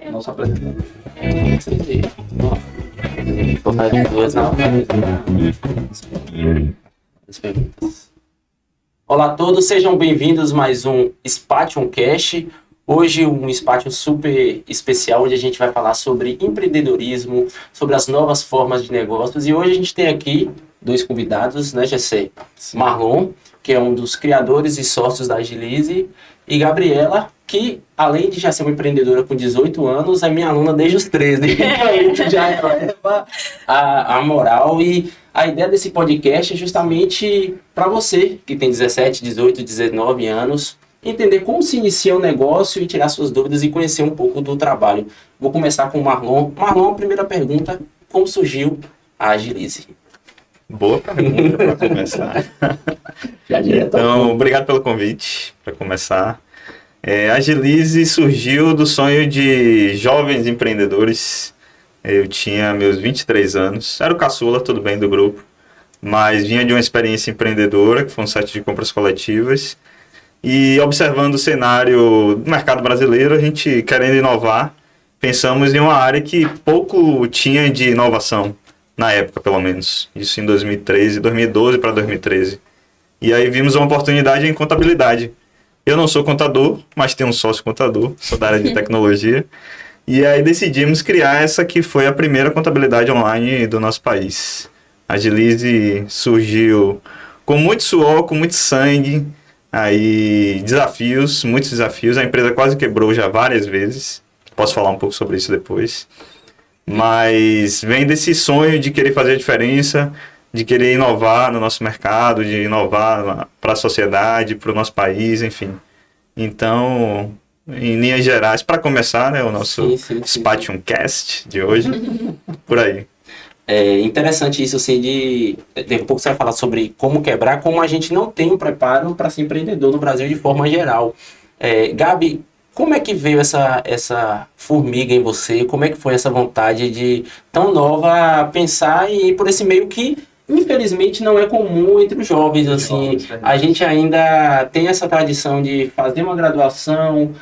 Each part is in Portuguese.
Nosso apresentador. Vou fazer duas perguntas. Olá a todos, sejam bem-vindos a mais um Spatium Cast. Hoje um Spatium super especial, onde a gente vai falar sobre empreendedorismo, sobre as novas formas de negócios. E hoje a gente tem aqui dois convidados, né, Gessé? Marlon, que é um dos criadores e sócios da Agilize, e Gabriela, que além de já ser uma empreendedora com 18 anos, é minha aluna desde os 13. Então já leva a moral. E a ideia desse podcast é justamente para você que tem 17, 18, 19 anos, entender como se inicia o negócio e tirar suas dúvidas e conhecer um pouco do trabalho. Vou começar com o Marlon. Marlon, primeira pergunta, como surgiu a Agilize? Boa pergunta para começar. Então, obrigado pelo convite para começar. A Agilize surgiu do sonho de jovens empreendedores. Eu tinha meus 23 anos, era o caçula, tudo bem, do grupo, mas vinha de uma experiência empreendedora, que foi um site de compras coletivas, e observando o cenário do mercado brasileiro, a gente querendo inovar, pensamos em uma área que pouco tinha de inovação, na época pelo menos, isso em 2013, 2012 para 2013. E aí vimos uma oportunidade em contabilidade. Eu não sou contador, mas tenho um sócio contador, sou da área de tecnologia. E aí decidimos criar essa que foi a primeira contabilidade online do nosso país. A Agilize surgiu com muito suor, com muito sangue, aí desafios, muitos desafios. A empresa quase quebrou já várias vezes. Posso falar um pouco sobre isso depois. Mas vem desse sonho de querer fazer a diferença, de querer inovar no nosso mercado, de inovar para a sociedade, para o nosso país, enfim. Então, em linhas gerais, para começar, né, o nosso Spatium Cast de hoje, por aí. É interessante isso, assim, daqui a pouco você vai falar sobre como quebrar, como a gente não tem um preparo para ser empreendedor no Brasil de forma geral. Gabi, como é que veio essa formiga em você? Como é que foi essa vontade de, tão nova, pensar em ir por esse meio que, infelizmente, não é comum entre os jovens, assim. A gente ainda tem essa tradição de fazer uma graduação,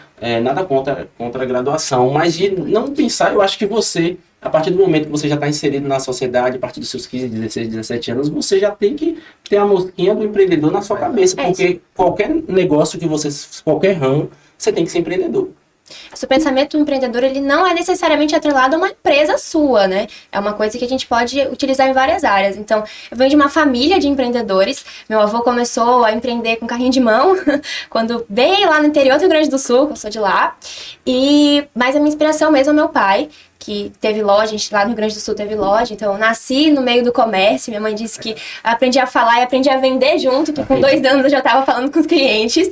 nada contra a graduação, mas de não pensar, eu acho que você, a partir do momento que você já está inserido na sociedade, a partir dos seus 15, 16, 17 anos, você já tem que ter a mosquinha do empreendedor na sua cabeça, porque qualquer negócio que você, qualquer ramo, você tem que ser empreendedor. O pensamento empreendedor, ele não é necessariamente atrelado a uma empresa sua, né? É uma coisa que a gente pode utilizar em várias áreas. Então, eu venho de uma família de empreendedores. Meu avô começou a empreender com carrinho de mão, quando bem lá no interior do Rio Grande do Sul, que eu sou de lá. Mas a minha inspiração mesmo é meu pai, que teve loja, a gente lá no Rio Grande do Sul teve loja, então eu nasci no meio do comércio. Minha mãe disse que aprendi a falar e aprendi a vender junto, que com 2 anos eu já estava falando com os clientes.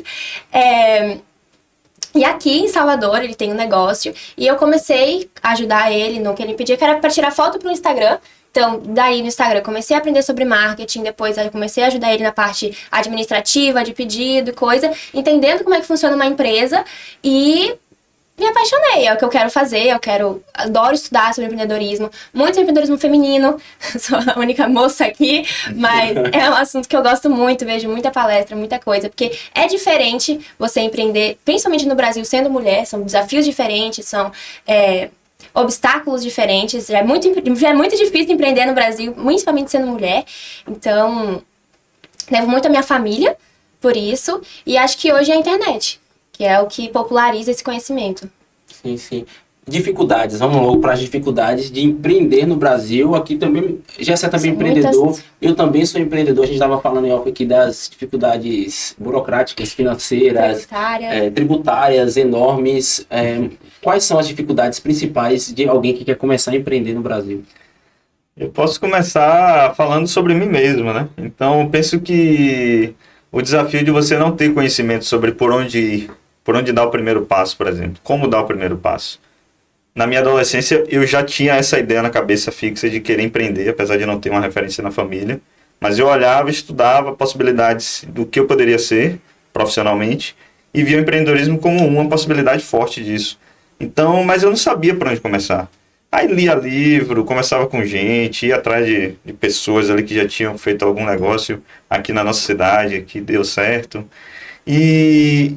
E aqui em Salvador ele tem um negócio e eu comecei a ajudar ele no que ele pedia, que era para tirar foto para o Instagram. Então, daí no Instagram eu comecei a aprender sobre marketing, depois eu comecei a ajudar ele na parte administrativa, de pedido e coisa, entendendo como é que funciona uma empresa e me apaixonei, é o que eu quero fazer, adoro estudar sobre empreendedorismo, muito empreendedorismo feminino, sou a única moça aqui, mas é um assunto que eu gosto muito, vejo muita palestra, muita coisa, porque é diferente você empreender, principalmente no Brasil, sendo mulher, são desafios diferentes, são obstáculos diferentes, já é muito difícil empreender no Brasil, principalmente sendo mulher, então, levo muito a minha família por isso, e acho que hoje é a internet, que é o que populariza esse conhecimento. Sim, sim. Dificuldades, vamos logo para as dificuldades de empreender no Brasil. Aqui também, Gessé também é empreendedor, eu também sou empreendedor. A gente estava falando em off aqui das dificuldades burocráticas, financeiras, tributárias enormes. Quais são as dificuldades principais de alguém que quer começar a empreender no Brasil? Eu posso começar falando sobre mim mesmo, né? Então, eu penso que o desafio de você não ter conhecimento sobre por onde ir, por onde dar o primeiro passo, por exemplo. Como dar o primeiro passo. Na minha adolescência, eu já tinha essa ideia na cabeça fixa de querer empreender, apesar de não ter uma referência na família. Mas eu olhava, estudava possibilidades do que eu poderia ser profissionalmente e via o empreendedorismo como uma possibilidade forte disso. Então, mas eu não sabia por onde começar. Aí lia livro, conversava com gente, ia atrás de pessoas ali que já tinham feito algum negócio aqui na nossa cidade, que deu certo. E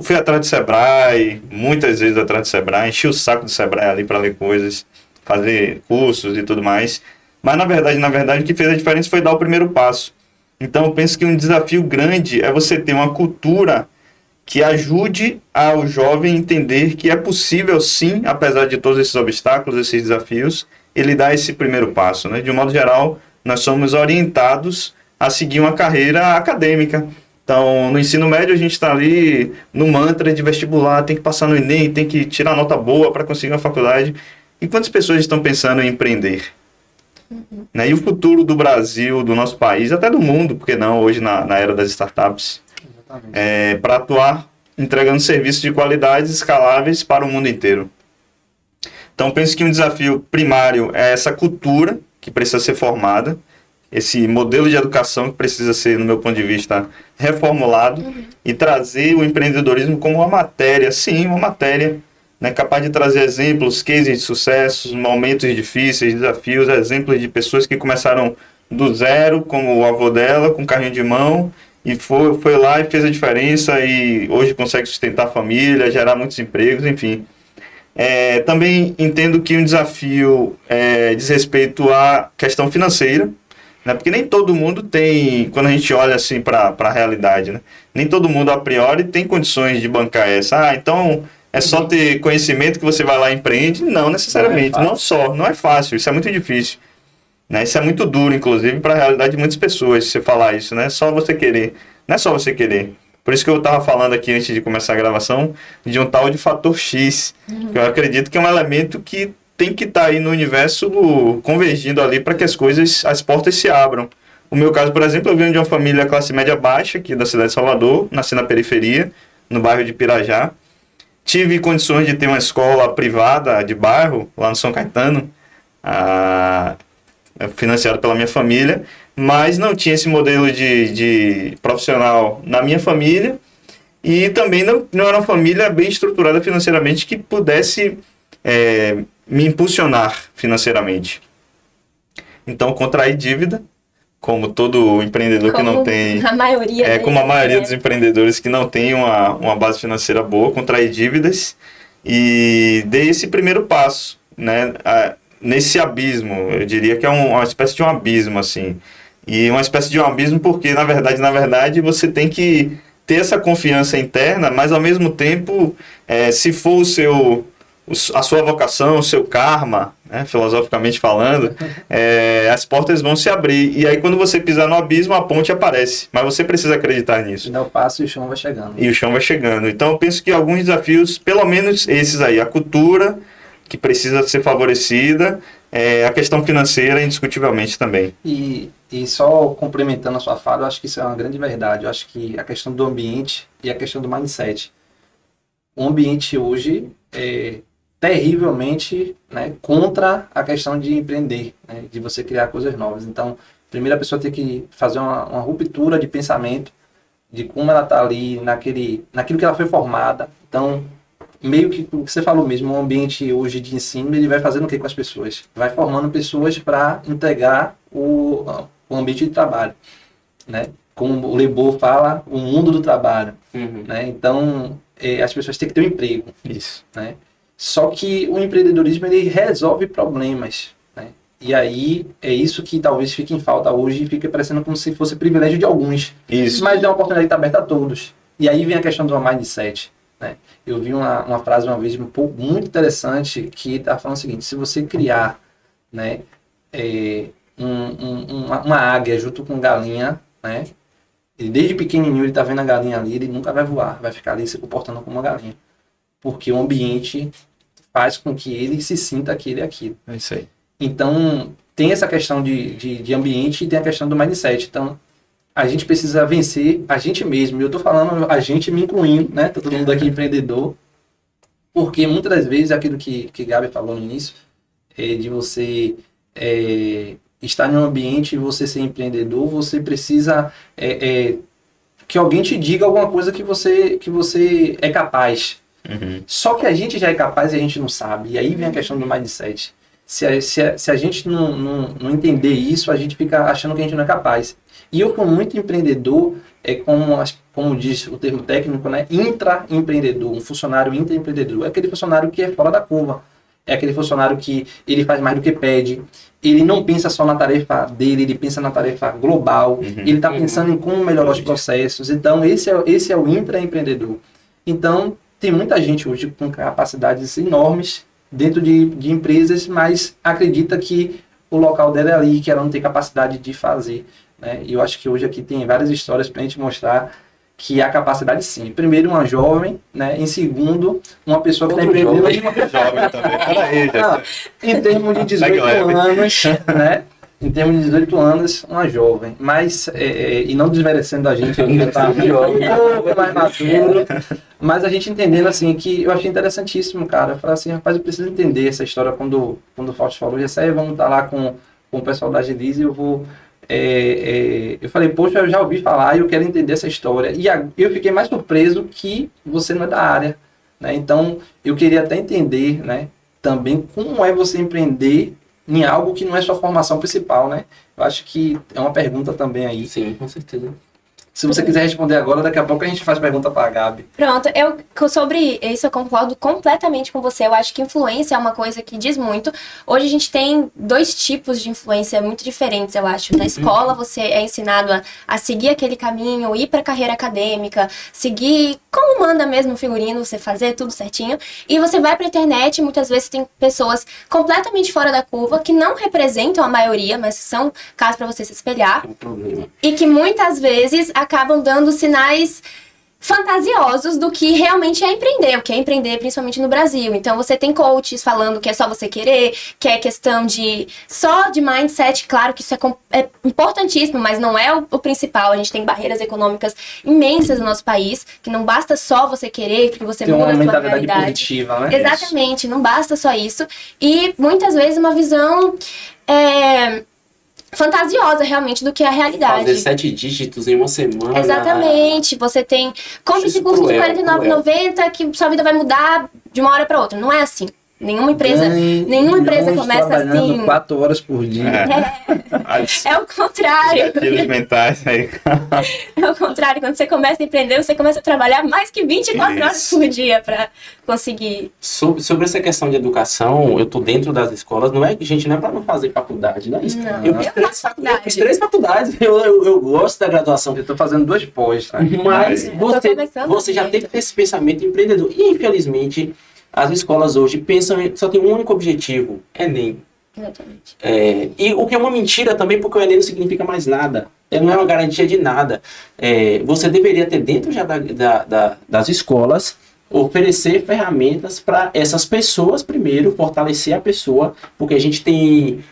Fui atrás do Sebrae, muitas vezes atrás do Sebrae, enchi o saco do Sebrae ali para ler coisas, fazer cursos e tudo mais. Mas na verdade, o que fez a diferença foi dar o primeiro passo. Então eu penso que um desafio grande é você ter uma cultura que ajude ao jovem a entender que é possível sim, apesar de todos esses obstáculos, esses desafios, ele dar esse primeiro passo, né? De um modo geral, nós somos orientados a seguir uma carreira acadêmica. Então, no ensino médio, a gente está ali no mantra de vestibular, tem que passar no Enem, tem que tirar nota boa para conseguir uma faculdade. E quantas pessoas estão pensando em empreender? Né? E o futuro do Brasil, do nosso país, até do mundo, porque não, hoje na era das startups, para atuar entregando serviços de qualidade escaláveis para o mundo inteiro. Então, penso que um desafio primário é essa cultura que precisa ser formada, esse modelo de educação que precisa ser, no meu ponto de vista, reformulado e trazer o empreendedorismo como uma matéria, sim, uma matéria, né, capaz de trazer exemplos, cases de sucessos, momentos difíceis, desafios, exemplos de pessoas que começaram do zero, como o avô dela, com carrinho de mão, e foi lá e fez a diferença e hoje consegue sustentar a família, gerar muitos empregos, enfim. Também entendo que um desafio diz respeito à questão financeira, né? Porque nem todo mundo tem, quando a gente olha assim para a realidade, né? Nem todo mundo a priori tem condições de bancar essa. Então é só ter conhecimento que você vai lá e empreende? Não necessariamente, não é fácil, isso é muito difícil. Né? Isso é muito duro, inclusive, para a realidade de muitas pessoas, se você falar isso, né? Só você querer. Não é só você querer. Por isso que eu estava falando aqui, antes de começar a gravação, de um tal de fator X, que eu acredito que é um elemento que tem que estar aí no universo convergindo ali para que as portas se abram. O meu caso, por exemplo, eu venho de uma família classe média baixa, aqui da cidade de Salvador, nasci na periferia, no bairro de Pirajá. Tive condições de ter uma escola privada de bairro, lá no São Caetano, financiado pela minha família, mas não tinha esse modelo de profissional na minha família e também não era uma família bem estruturada financeiramente que pudesse me impulsionar financeiramente. Então, contraí dívida, como todo empreendedor que não tem... A maioria como a maioria dos empreendedores que não tem uma base financeira boa, contraí dívidas e dei esse primeiro passo, né? Nesse abismo, eu diria que é uma espécie de um abismo, assim. E uma espécie de um abismo porque, na verdade, você tem que ter essa confiança interna, mas ao mesmo tempo, se for a sua vocação, o seu karma, né, filosoficamente falando, as portas vão se abrir. E aí, quando você pisar no abismo, a ponte aparece. Mas você precisa acreditar nisso. Dá o passo e o chão vai chegando. E o chão vai chegando. Então, eu penso que alguns desafios, pelo menos esses aí, a cultura, que precisa ser favorecida, a questão financeira, indiscutivelmente, também. E só complementando a sua fala, eu acho que isso é uma grande verdade. Eu acho que a questão do ambiente e a questão do mindset. O ambiente hoje é terrivelmente, né, contra a questão de empreender, né, de você criar coisas novas. Então, primeiro a pessoa tem que fazer uma ruptura de pensamento, de como ela está ali, naquilo que ela foi formada. Então, meio que o que você falou mesmo, o ambiente hoje de ensino, ele vai fazendo o que com as pessoas? Vai formando pessoas para integrar o ambiente de trabalho, né? Como o Lebor fala, o mundo do trabalho, né? Então, as pessoas têm que ter um emprego. Isso. Né? Só que o empreendedorismo, ele resolve problemas, né? E aí, é isso que talvez fique em falta hoje e fica parecendo como se fosse privilégio de alguns. Isso. Mas é uma oportunidade que está aberta a todos. E aí vem a questão do mindset. Né? Eu vi uma frase uma vez muito interessante que está falando o seguinte: se você criar, né, uma águia junto com galinha, né, e desde pequenininho ele está vendo a galinha ali, ele nunca vai voar, vai ficar ali se comportando como uma galinha, porque o ambiente faz com que ele se sinta que ele é aquilo. É isso aí. Então tem essa questão de ambiente e tem a questão do mindset. Então a gente precisa vencer a gente mesmo. Eu estou falando a gente me incluindo, né? Todo mundo aqui empreendedor. Porque muitas das vezes aquilo que Gabi falou no início, de você estar em um ambiente e você ser empreendedor, você precisa que alguém te diga alguma coisa que você é capaz. Só que a gente já é capaz e a gente não sabe. E aí vem a questão do mindset. Se a gente não entender isso, a gente fica achando que a gente não é capaz. E eu, como muito empreendedor, como diz o termo técnico, né, intraempreendedor, um funcionário intraempreendedor, é aquele funcionário que é fora da curva, é aquele funcionário que ele faz mais do que pede, ele não pensa só na tarefa dele, ele pensa na tarefa global, ele está pensando em como melhorar os processos. Então, esse é o intraempreendedor. Então, tem muita gente hoje com capacidades enormes dentro de empresas, mas acredita que o local dela é ali, que ela não tem capacidade de fazer, né? E eu acho que hoje aqui tem várias histórias para a gente mostrar que há capacidade sim. Primeiro, uma jovem, né? Em segundo, uma pessoa que está empreendendo. Jovem também. Peraí, já. Em termos de 18 anos, né? Em termos de 18 anos, uma jovem. Mas, e não desmerecendo a gente, ainda está jovem, mais maduro. Mas a gente entendendo, assim, que eu achei interessantíssimo, cara. Eu falei assim, rapaz, eu preciso entender essa história. Quando o Fausto falou, já sei, vamos estar lá com o pessoal da Agilize, eu vou... eu falei, poxa, eu já ouvi falar e eu quero entender essa história. E eu fiquei mais surpreso que você não é da área, né? Então, eu queria até entender, né, também como é você empreender em algo que não é sua formação principal, né? Eu acho que é uma pergunta também aí. Sim, com certeza. Se você quiser responder agora, daqui a pouco a gente faz pergunta para a Gabi. Pronto, sobre isso eu concordo completamente com você. Eu acho que influência é uma coisa que diz muito. Hoje a gente tem 2 tipos de influência muito diferentes, eu acho. Na escola você é ensinado a seguir aquele caminho, ir para a carreira acadêmica, seguir como manda mesmo o figurino, você fazer tudo certinho. E você vai para a internet e muitas vezes tem pessoas completamente fora da curva, que não representam a maioria, mas são casos para você se espelhar. É um problema. E que muitas vezes acabam dando sinais fantasiosos do que realmente é empreender, o que é empreender principalmente no Brasil. Então você tem coaches falando que é só você querer, que é questão só de mindset. Claro que isso é importantíssimo, mas não é o principal. A gente tem barreiras econômicas imensas no nosso país, que não basta só você querer, que você muda a sua realidade. Positiva, né? Exatamente, não basta só isso. E muitas vezes uma visão fantasiosa realmente do que é a realidade. Fazer 7 dígitos em uma semana. Exatamente. Você tem... Compre esse curso de R$ 49,90 que sua vida vai mudar de uma hora para outra. Não é assim. Nenhuma empresa começa assim. 4 horas por dia. É o contrário. Aqueles mentais aí. É o contrário. Quando você começa a empreender, você começa a trabalhar mais que 24 horas por dia para conseguir. Sobre essa questão de educação, eu tô dentro das escolas, não é para não fazer faculdade, não é isso. Não. Eu fiz 3 faculdades, eu gosto da graduação. Eu tô fazendo 2 pós, tá? Mas você já tem que ter esse pensamento empreendedor. E, infelizmente, as escolas hoje pensam, só tem um único objetivo, Enem. Exatamente. E o que é uma mentira também, porque o Enem não significa mais nada. Ele não é uma garantia de nada. Você deveria ter dentro já das escolas, oferecer ferramentas para essas pessoas primeiro, fortalecer a pessoa, porque a gente tem,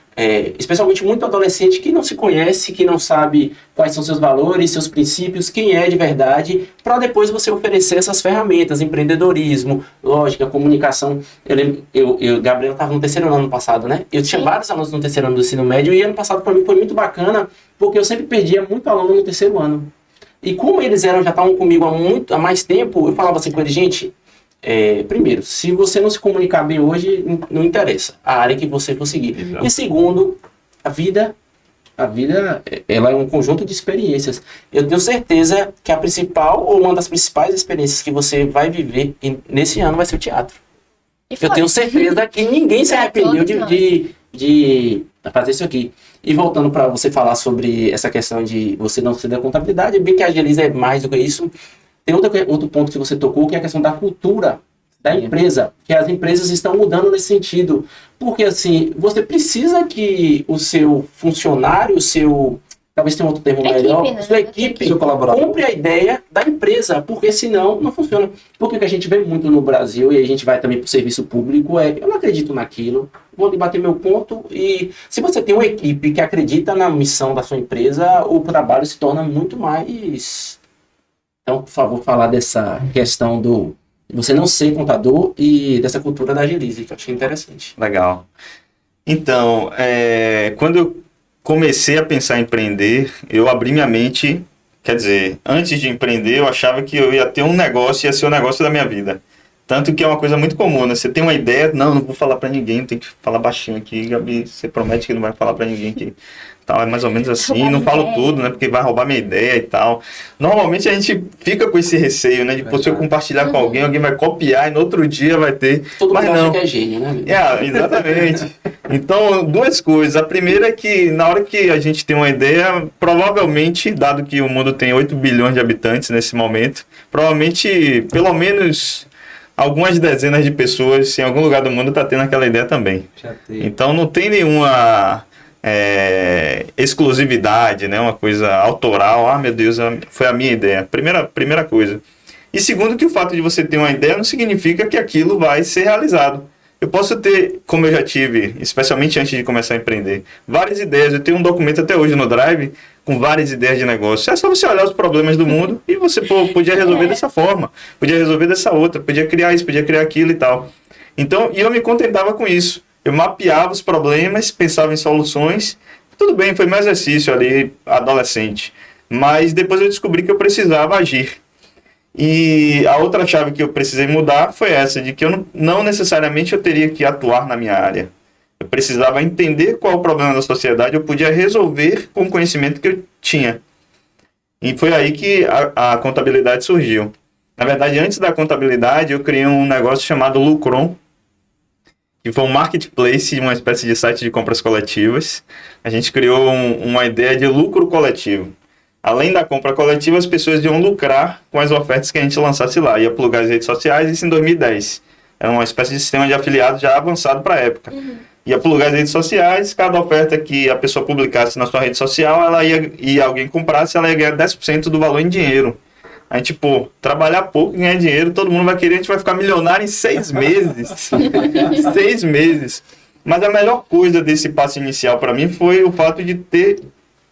especialmente muito adolescente que não se conhece, que não sabe quais são seus valores, seus princípios, quem é de verdade, para depois você oferecer essas ferramentas, empreendedorismo, lógica, comunicação. Gabriela estava no 3º ano passado, né? Eu tinha vários alunos no 3º ano do ensino médio e ano passado para mim foi muito bacana, porque eu sempre perdia muito aluno no 3º ano. E como eles já estavam comigo há mais tempo, eu falava assim com eles, gente, primeiro, se você não se comunicar bem hoje, não interessa a área que você for seguir. Exato. E segundo, a vida, ela é um conjunto de experiências. Eu tenho certeza que a principal, ou uma das principais experiências que você vai viver nesse ano vai ser o teatro. Eu tenho certeza que ninguém se arrependeu de fazer isso aqui. E voltando para você falar sobre essa questão de você não ser da contabilidade, bem que a Agilize é mais do que isso. Tem outro ponto que você tocou, que é a questão da cultura da empresa, que as empresas estão mudando nesse sentido. Porque, assim, você precisa que o seu funcionário, talvez tenha outro termo melhor, sua equipe, seu colaborador, compre a ideia da empresa, porque senão não funciona. Porque o que a gente vê muito no Brasil, e a gente vai também para o serviço público, eu não acredito naquilo, vou debater meu ponto, e se você tem uma equipe que acredita na missão da sua empresa, o trabalho se torna muito mais... Então, por favor, falar dessa questão do você não ser contador e dessa cultura da Agilize, que eu achei interessante. Legal. Então, quando eu comecei a pensar em empreender, eu abri minha mente, quer dizer, antes de empreender, eu achava que eu ia ter um negócio, ia ser o negócio da minha vida. Tanto que é uma coisa muito comum, né? Você tem uma ideia, não vou falar pra ninguém, tem que falar baixinho aqui, Gabi, você promete que não vai falar pra ninguém que tal, é mais ou menos assim, não falo tudo, né? Porque vai roubar minha ideia e tal. Normalmente a gente fica com esse receio, né? De se eu compartilhar com alguém vai copiar e no outro dia vai ter. Todo mas mundo não. acha que é gênio, né? Exatamente. Então, duas coisas. A primeira é que na hora que a gente tem uma ideia, provavelmente, dado que o mundo tem 8 bilhões de habitantes nesse momento, provavelmente, pelo menos algumas dezenas de pessoas em algum lugar do mundo tá tendo aquela ideia também. Então não tem nenhuma exclusividade, né? Uma coisa autoral. Meu Deus, foi a minha ideia. Primeira coisa. E segundo, que o fato de você ter uma ideia não significa que aquilo vai ser realizado. Eu posso ter, como eu já tive, especialmente antes de começar a empreender, várias ideias. Eu tenho um documento até hoje no Drive com várias ideias de negócio. É só você olhar os problemas do mundo e você podia resolver dessa forma, podia resolver dessa outra, podia criar isso, podia criar aquilo e tal. Então, e eu me contentava com isso. Eu mapeava os problemas, pensava em soluções. Tudo bem, foi meu exercício ali, adolescente. Mas depois eu descobri que eu precisava agir. E a outra chave que eu precisei mudar foi essa, de que eu não necessariamente eu teria que atuar na minha área. Eu precisava entender qual é o problema da sociedade, eu podia resolver com o conhecimento que eu tinha. E foi aí que a contabilidade surgiu. Na verdade, antes da contabilidade, eu criei um negócio chamado Lucron, que foi um marketplace, uma espécie de site de compras coletivas. A gente criou uma ideia de lucro coletivo. Além da compra coletiva, as pessoas iam lucrar com as ofertas que a gente lançasse lá. Ia plugar as redes sociais, isso em 2010. Era uma espécie de sistema de afiliados já avançado para a época. Ia plugar as redes sociais, cada oferta que a pessoa publicasse na sua rede social, ela ia alguém comprasse, ela ia ganhar 10% do valor em dinheiro. A gente, trabalhar pouco e ganhar dinheiro, todo mundo vai querer, a gente vai ficar milionário em 6 meses. 6 meses. Mas a melhor coisa desse passo inicial para mim foi o fato de ter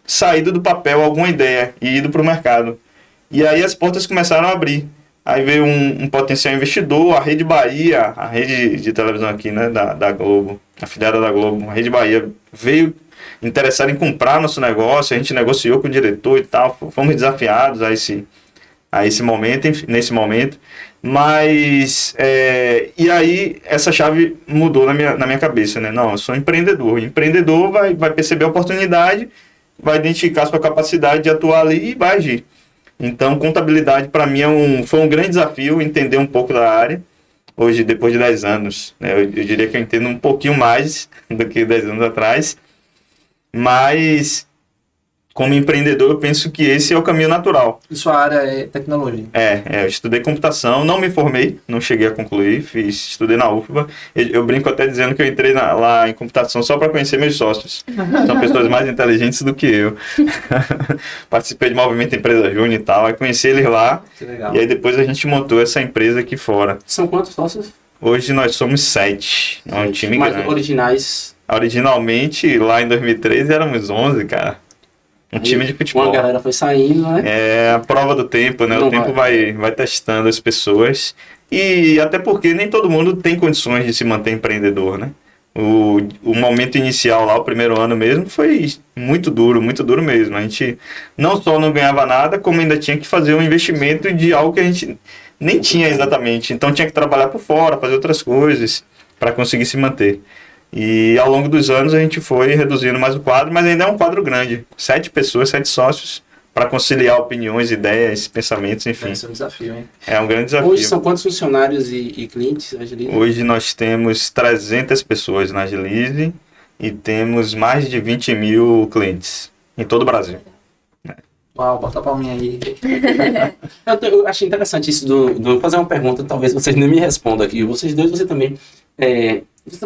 saído do papel alguma ideia e ido para o mercado. E aí as portas começaram a abrir. Aí veio um potencial investidor, a Rede Bahia, a rede de televisão aqui, né, da Globo, a afiliada da Globo, a Rede Bahia, veio interessada em comprar nosso negócio, a gente negociou com o diretor e tal, fomos desafiados a esse momento, nesse momento. Mas, e aí essa chave mudou na minha cabeça, né? Não, eu sou empreendedor. Empreendedor vai perceber a oportunidade, vai identificar a sua capacidade de atuar ali e vai agir. Então, contabilidade para mim foi um grande desafio entender um pouco da área. Hoje, depois de 10 anos, né, eu diria que eu entendo um pouquinho mais do que 10 anos atrás. Mas, como empreendedor, eu penso que esse é o caminho natural. E sua área é tecnologia? Eu estudei computação, não me formei, não cheguei a concluir, estudei na UFBA. Eu brinco até dizendo que eu entrei lá em computação só para conhecer meus sócios. São pessoas mais inteligentes do que eu. Participei de movimento Empresa Júnior e tal, aí conheci eles lá. Que legal. E aí depois a gente montou essa empresa aqui fora. São quantos sócios? Hoje nós somos 7, é um time mais grande. Originais. Originalmente, lá em 2013, éramos 11, cara. Um time de futebol. Uma galera foi saindo, né? É a prova do tempo, né? Não o tempo vai testando as pessoas. E até porque nem todo mundo tem condições de se manter empreendedor, né? O momento inicial lá, o primeiro ano mesmo, foi muito duro mesmo. A gente não só não ganhava nada, como ainda tinha que fazer um investimento de algo que a gente nem tinha exatamente. Então tinha que trabalhar por fora, fazer outras coisas para conseguir se manter. E ao longo dos anos a gente foi reduzindo mais o quadro, mas ainda é um quadro grande. 7 pessoas, 7 sócios, para conciliar opiniões, ideias, pensamentos, enfim. Esse é um desafio, hein? É um grande desafio. Hoje são quantos funcionários e clientes, Agilize? Hoje nós temos 300 pessoas na Agilize e temos mais de 20 mil clientes em todo o Brasil. Uau, bota a palminha aí. Eu achei interessante isso do fazer uma pergunta, talvez vocês nem me respondam aqui. Vocês dois, você também...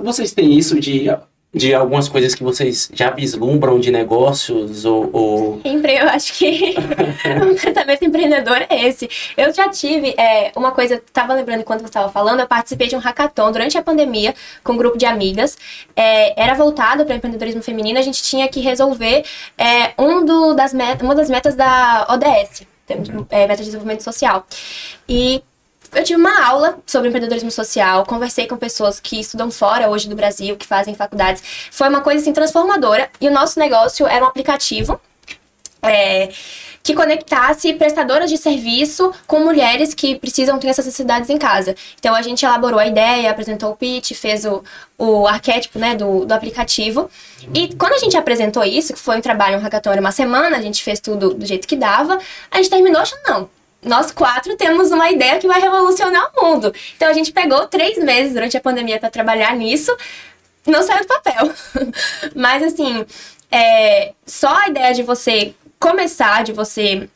vocês têm isso de algumas coisas que vocês já vislumbram de negócios ou... Sempre, eu acho que o pensamento empreendedor é esse. Eu já tive uma coisa, estava lembrando enquanto você estava falando, eu participei de um hackathon durante a pandemia com um grupo de amigas. Era voltado para empreendedorismo feminino, a gente tinha que resolver uma das metas da ODS, Meta de Desenvolvimento Social. E eu tive uma aula sobre empreendedorismo social, conversei com pessoas que estudam fora hoje do Brasil, que fazem faculdades. Foi uma coisa assim transformadora. E o nosso negócio era um aplicativo que conectasse prestadoras de serviço com mulheres que precisam ter essas necessidades em casa. Então a gente elaborou a ideia, apresentou o pitch, fez o arquétipo, né, do aplicativo. E quando a gente apresentou isso, que foi um trabalho, um hackathon, era uma semana, a gente fez tudo do jeito que dava, a gente terminou achando, não, nós 4 temos uma ideia que vai revolucionar o mundo. Então a gente pegou 3 meses durante a pandemia para trabalhar nisso, não saiu do papel. Mas assim, só a ideia de você começar, de você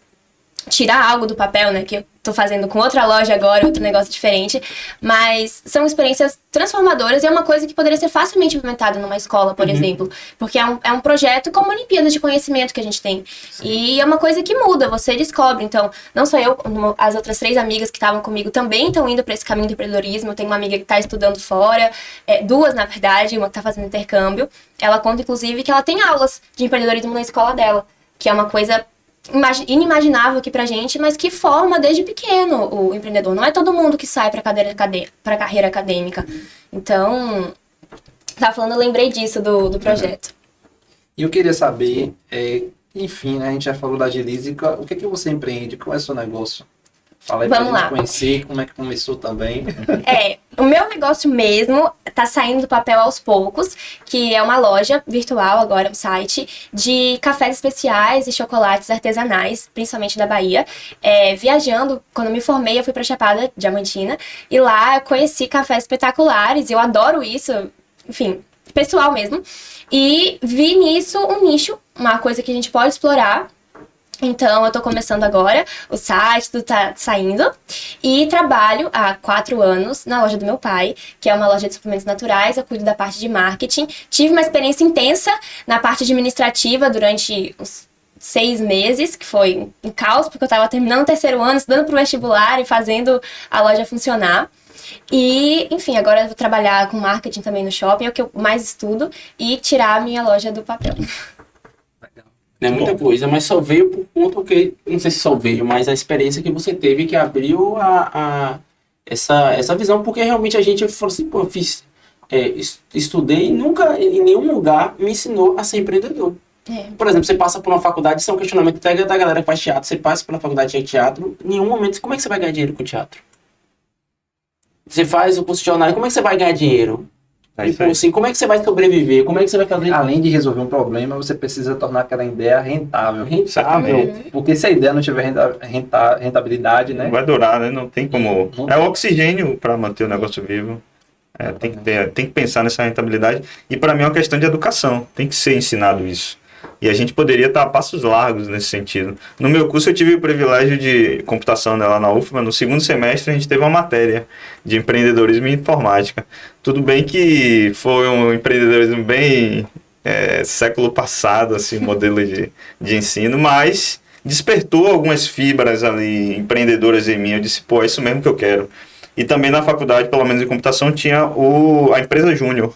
tirar algo do papel, né, que eu tô fazendo com outra loja agora, outro negócio diferente, mas são experiências transformadoras e é uma coisa que poderia ser facilmente implementada numa escola, por exemplo, porque é um projeto como Olimpíadas de Conhecimento que a gente tem. Sim. E é uma coisa que muda, você descobre. Então, não só eu, as outras 3 amigas que estavam comigo também estão indo para esse caminho do empreendedorismo. Eu tenho uma amiga que está estudando fora, 2 na verdade, uma que está fazendo intercâmbio. Ela conta, inclusive, que ela tem aulas de empreendedorismo na escola dela, que é uma coisa inimaginável aqui pra gente, mas que forma desde pequeno o empreendedor. Não é todo mundo que sai pra carreira acadêmica. Então, tava falando, eu lembrei disso do projeto. E eu queria saber, enfim, né, a gente já falou da Agilize, o que você empreende? Qual é o seu negócio? Fala aí pra gente conhecer, como é que começou também. O meu negócio mesmo tá saindo do papel aos poucos, que é uma loja virtual, agora um site, de cafés especiais e chocolates artesanais, principalmente da Bahia. Viajando, quando eu me formei, eu fui pra Chapada Diamantina, e lá eu conheci cafés espetaculares, e eu adoro isso, enfim, pessoal mesmo. E vi nisso um nicho, uma coisa que a gente pode explorar. Então, eu tô começando agora, o site tudo tá saindo, e trabalho há 4 anos na loja do meu pai, que é uma loja de suplementos naturais, eu cuido da parte de marketing. Tive uma experiência intensa na parte administrativa durante uns 6 meses, que foi um caos, porque eu tava terminando o 3º ano, estudando pro vestibular e fazendo a loja funcionar. E, enfim, agora eu vou trabalhar com marketing também no shopping, é o que eu mais estudo, e tirar a minha loja do papel. Não é muita coisa, mas só veio por conta que, não sei se só veio, mas a experiência que você teve que abriu essa visão, porque realmente a gente falou assim, pô, estudei e nunca em nenhum lugar me ensinou a ser empreendedor. Por exemplo, você passa por uma faculdade, isso é um questionamento até da galera que faz teatro, você passa pela faculdade de teatro, em nenhum momento, como é que você vai ganhar dinheiro com teatro? Você faz o curso de jornalismo, como é que você vai ganhar dinheiro? Tipo assim, como é que você vai sobreviver? Como é que você vai fazer? Além de resolver um problema, você precisa tornar aquela ideia rentável. Porque se a ideia não tiver rentabilidade, né? Não vai durar, né? Não tem como. É o oxigênio para manter o negócio vivo. Tem que pensar nessa rentabilidade. E para mim é uma questão de educação. Tem que ser ensinado isso. E a gente poderia estar a passos largos nesse sentido. No meu curso eu tive o privilégio de computação, né, lá na UFMA. No 2º semestre a gente teve uma matéria de empreendedorismo e informática. Tudo bem que foi um empreendedorismo bem século passado, assim, modelo de ensino, mas despertou algumas fibras ali empreendedoras em mim. Eu disse, pô, é isso mesmo que eu quero. E também na faculdade, pelo menos em computação, tinha a empresa Júnior,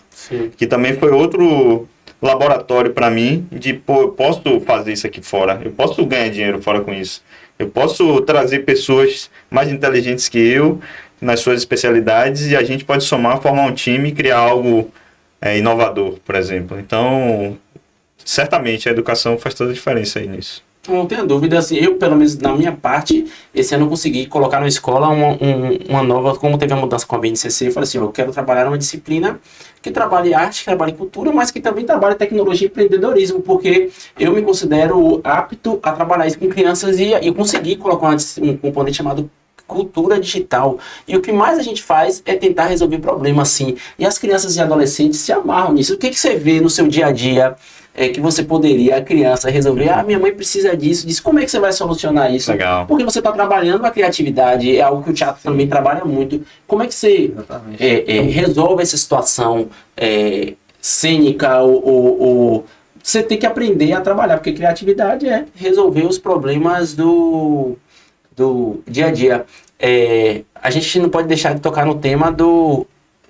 que também foi outro laboratório para mim de, pô, eu posso fazer isso aqui fora, eu posso ganhar dinheiro fora com isso, eu posso trazer pessoas mais inteligentes que eu nas suas especialidades e a gente pode somar, formar um time e criar algo inovador, por exemplo. Então, certamente a educação faz toda a diferença aí nisso. Não tenho dúvida, assim, eu pelo menos na minha parte, esse ano eu consegui colocar na escola uma nova, como teve a mudança com a BNCC, eu falei assim, eu quero trabalhar numa disciplina que trabalhe arte, que trabalhe cultura, mas que também trabalhe tecnologia e empreendedorismo, porque eu me considero apto a trabalhar isso com crianças e eu consegui colocar um componente chamado cultura digital. E o que mais a gente faz é tentar resolver problemas assim. E as crianças e adolescentes se amarram nisso. O que você vê no seu dia a dia que você poderia, a criança, resolver? Minha mãe precisa disso. Como é que você vai solucionar isso? Legal. Porque você está trabalhando a criatividade, é algo que o teatro também trabalha muito. Como é que você resolve essa situação cênica ou você tem que aprender a trabalhar, porque criatividade é resolver os problemas do dia a dia. A gente não pode deixar de tocar no tema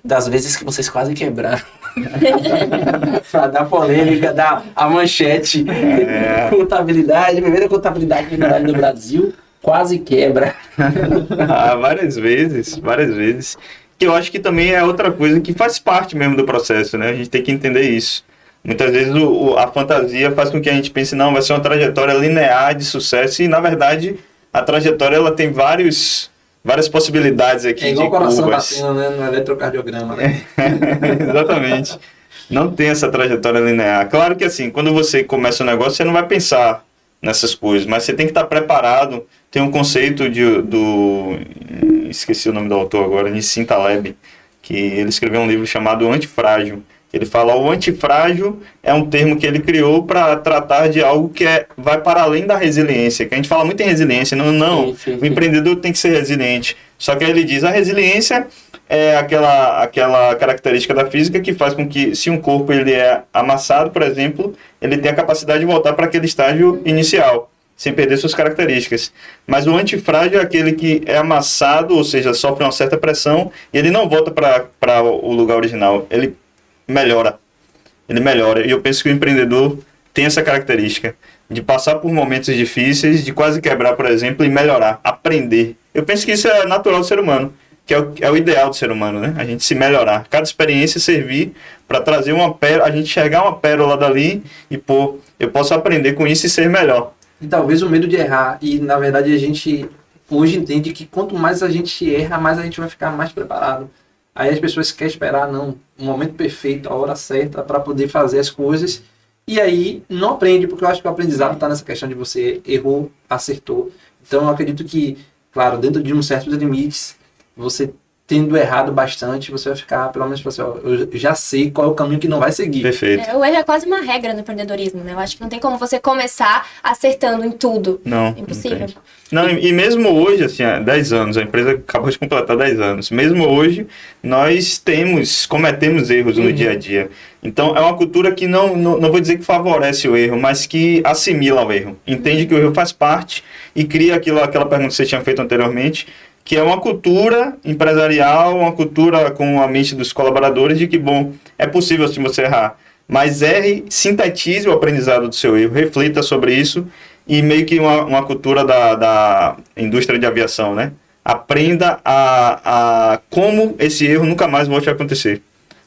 das vezes que vocês quase quebraram. Pra dar polêmica, dar a manchete. Contabilidade, primeira contabilidade do Brasil, quase quebra. Várias vezes. Que eu acho que também é outra coisa que faz parte mesmo do processo, né? A gente tem que entender isso. Muitas vezes a fantasia faz com que a gente pense, não, vai ser uma trajetória linear de sucesso, e na verdade a trajetória ela tem várias possibilidades aqui. É igual de o coração curvas. batendo, né, no eletrocardiograma, né? Exatamente. Não tem essa trajetória linear. Claro que assim, quando você começa um negócio, você não vai pensar nessas coisas, mas você tem que estar preparado. Tem um conceito esqueci o nome do autor agora, Nissim Taleb, que ele escreveu um livro chamado Antifrágil. Ele fala, o antifrágil é um termo que ele criou para tratar de algo que vai para além da resiliência, que a gente fala muito em resiliência, não, Sim. o empreendedor tem que ser resiliente. Só que aí ele diz, a resiliência é aquela característica da física que faz com que, se um corpo ele é amassado, por exemplo, ele tem a capacidade de voltar para aquele estágio inicial, sem perder suas características. Mas o antifrágil é aquele que é amassado, ou seja, sofre uma certa pressão, e ele não volta para o lugar original, ele melhora. E eu penso que o empreendedor tem essa característica de passar por momentos difíceis, de quase quebrar, por exemplo, e melhorar, aprender. Eu penso que isso é natural do ser humano, que é o ideal do ser humano, né? A gente se melhorar. Cada experiência servir para trazer a gente enxergar uma pérola dali e, pô, eu posso aprender com isso e ser melhor. E talvez o medo de errar. E, na verdade, a gente hoje entende que quanto mais a gente erra, mais a gente vai ficar mais preparado. Aí as pessoas querem esperar, não, o momento perfeito, a hora certa para poder fazer as coisas. E aí não aprende, porque eu acho que o aprendizado está nessa questão de você errou, acertou. Então eu acredito que, claro, dentro de uns certos limites, você tendo errado bastante, você vai ficar, pelo menos, assim, ó, eu já sei qual é o caminho que não vai seguir. Perfeito. O erro é quase uma regra no empreendedorismo, né? Eu acho que não tem como você começar acertando em tudo. Não. Impossível. Não, e mesmo hoje, assim, há 10 anos, a empresa acabou de completar 10 anos. Mesmo hoje, nós cometemos erros no dia a dia. Então, é uma cultura que não vou dizer que favorece o erro, mas que assimila o erro. Entende que o erro faz parte e cria aquela pergunta que você tinha feito anteriormente, que é uma cultura empresarial, uma cultura com a mente dos colaboradores de que, bom, é possível sim você errar. Mas erre, sintetize o aprendizado do seu erro, reflita sobre isso e meio que uma cultura da indústria de aviação, né? Aprenda a como esse erro nunca mais volte a acontecer.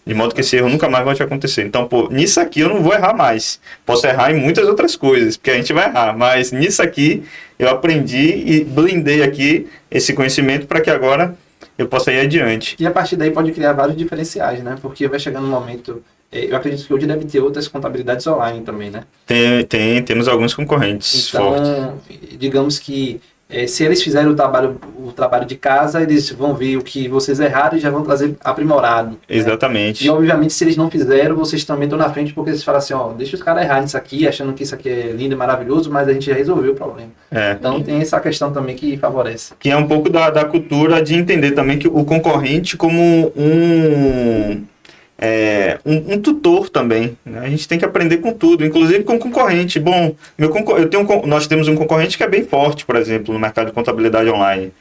De modo que esse erro nunca mais volte a acontecer. Então, pô, nisso aqui eu não vou errar mais. Posso errar em muitas outras coisas, porque a gente vai errar. Mas nisso aqui eu aprendi e blindei aqui esse conhecimento para que agora eu possa ir adiante. E a partir daí pode criar vários diferenciais, né? Porque vai chegando um momento... Eu acredito que hoje deve ter outras contabilidades online também, né? Temos alguns concorrentes fortes. Então, digamos que se eles fizerem o trabalho de casa, eles vão ver o que vocês erraram e já vão trazer aprimorado. Exatamente. Né? E, obviamente, se eles não fizeram, vocês também estão na frente, porque eles falam assim, ó, deixa os caras errarem isso aqui, achando que isso aqui é lindo e maravilhoso, mas a gente já resolveu o problema. Então, tem essa questão também que favorece. Que é um pouco da cultura de entender também que o concorrente como um tutor também, né? A gente tem que aprender com tudo, inclusive com o concorrente. Bom, nós temos um concorrente que é bem forte, por exemplo, no mercado de contabilidade online.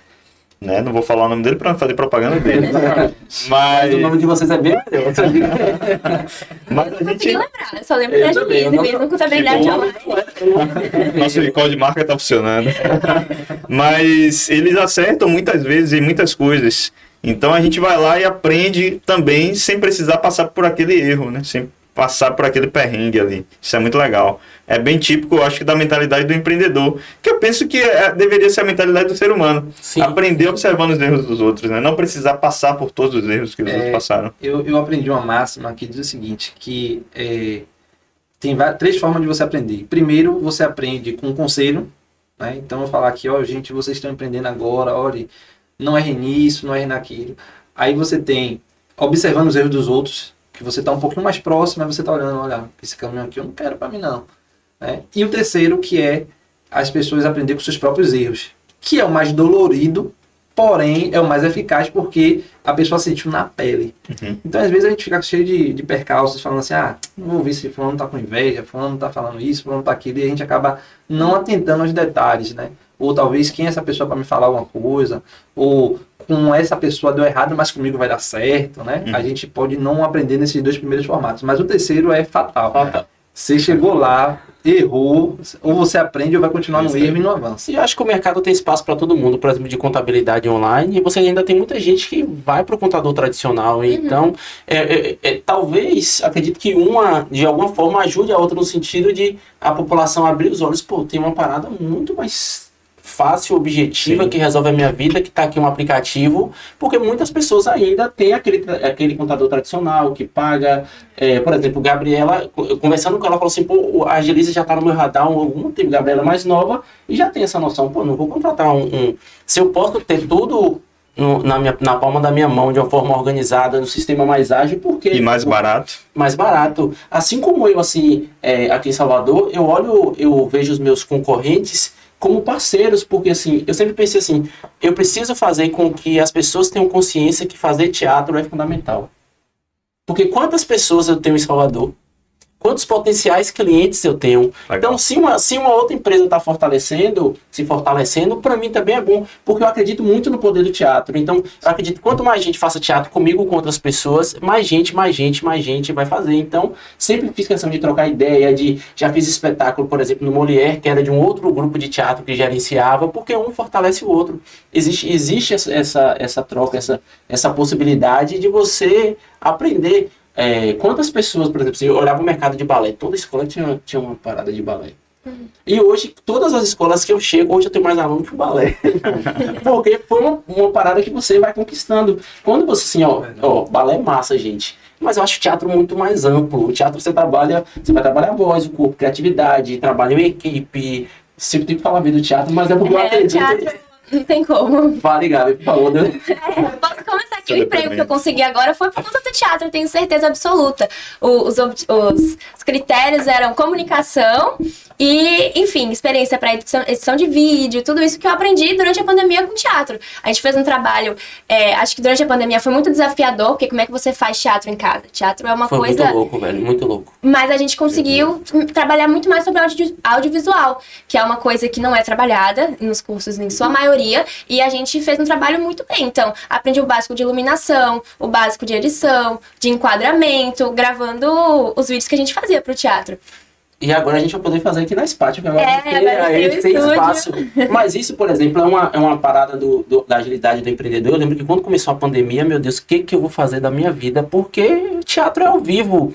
Né? Não vou falar o nome dele para não fazer propaganda dele. Mas o nome de vocês é bem melhor. Mas a gente... lembrar, eu só lembro da Agilize mesmo, contabilidade online. Nosso recall de marca está funcionando. Mas eles acertam muitas vezes em muitas coisas. Então a gente vai lá e aprende também sem precisar passar por aquele erro, né? Sem passar por aquele perrengue ali. Isso é muito legal. É bem típico, eu acho que da mentalidade do empreendedor, que eu penso que deveria ser a mentalidade do ser humano. Sim. Aprender observando os erros dos outros, né? Não precisar passar por todos os erros que os outros passaram. Eu aprendi uma máxima que diz o seguinte, que tem 3 formas de você aprender. Primeiro, você aprende com um conselho, né? Então eu falar aqui, ó, gente, vocês estão empreendendo agora, olha, não erre nisso, não erre naquilo. Aí você tem observando os erros dos outros, que você está um pouquinho mais próximo, aí você está olhando, olha, esse caminho aqui eu não quero para mim não. Né? E o terceiro, que é as pessoas aprender com seus próprios erros, que é o mais dolorido, porém é o mais eficaz, porque a pessoa sentiu na pele. Uhum. Então às vezes a gente fica cheio de percalços, falando assim, não vou ver se fulano está com inveja, fulano está falando isso, fulano está aquilo, e a gente acaba não atentando aos detalhes, né? Ou talvez quem é essa pessoa para me falar alguma coisa, ou com essa pessoa deu errado, mas comigo vai dar certo, né? A gente pode não aprender nesses 2 primeiros formatos, mas o terceiro é fatal. Né? Você chegou lá, errou, ou você aprende ou vai continuar no erro e não avança. E eu acho que o mercado tem espaço para todo mundo, por exemplo, de contabilidade online, e você ainda tem muita gente que vai para o contador tradicional. Então, talvez, acredito que uma, de alguma forma, ajude a outra no sentido de a população abrir os olhos. Pô, tem uma parada muito mais fácil, objetiva, Sim. que resolve a minha vida, que está aqui um aplicativo, porque muitas pessoas ainda têm aquele contador tradicional que paga, por exemplo, Gabriela, conversando com ela, falou assim, pô, a Agilize já está no meu radar há algum tempo, Gabriela é mais nova, e já tem essa noção, pô, não vou contratar se eu posso ter tudo na palma da minha mão, de uma forma organizada, no sistema mais ágil, porque... E mais barato. Mais barato. Assim como eu, assim, aqui em Salvador, eu vejo os meus concorrentes como parceiros, porque assim, eu sempre pensei assim, eu preciso fazer com que as pessoas tenham consciência que fazer teatro é fundamental. Porque quantas pessoas eu tenho em Salvador? Quantos potenciais clientes eu tenho? Legal. Então, se uma outra empresa está se fortalecendo, para mim também é bom, porque eu acredito muito no poder do teatro. Então, eu acredito que quanto mais gente faça teatro comigo, com outras pessoas, mais gente vai fazer. Então, sempre fiz questão de trocar ideia, já fiz espetáculo, por exemplo, no Molière, que era de um outro grupo de teatro que gerenciava, porque um fortalece o outro. Existe essa troca, essa possibilidade de você aprender. Quantas pessoas, por exemplo, se eu olhava o mercado de balé, toda escola tinha uma parada de balé. E hoje, todas as escolas que eu chego, hoje eu tenho mais aluno que o balé. Porque foi uma parada que você vai conquistando. Quando você, assim, balé é massa, gente. Mas eu acho o teatro muito mais amplo. O teatro você vai trabalhar a voz, o corpo, criatividade, trabalho em equipe. Sempre tem que falar bem do teatro, mas é porque eu acredito. Teatro não tem como. Fale, Gabi, por favor. Posso começar aqui. O emprego que eu consegui agora foi por conta do teatro, eu tenho certeza absoluta. Os critérios eram comunicação e, enfim, experiência para edição de vídeo, tudo isso que eu aprendi durante a pandemia com teatro. A gente fez um trabalho, acho que durante a pandemia foi muito desafiador, porque como é que você faz teatro em casa? Teatro é uma coisa... Muito louco, velho, muito louco. Mas a gente conseguiu trabalhar muito mais sobre audiovisual, que é uma coisa que não é trabalhada nos cursos em sua maioria, e a gente fez um trabalho muito bem. Então, aprendi o básico de iluminação, o básico de edição, de enquadramento, gravando os vídeos que a gente fazia pro teatro. E agora a gente vai poder fazer aqui na Spatio, porque agora a gente tem estúdio. espaço. Mas isso, por exemplo, é uma parada da agilidade do empreendedor. Eu lembro que quando começou a pandemia, meu Deus, o que eu vou fazer da minha vida? Porque o teatro é ao vivo.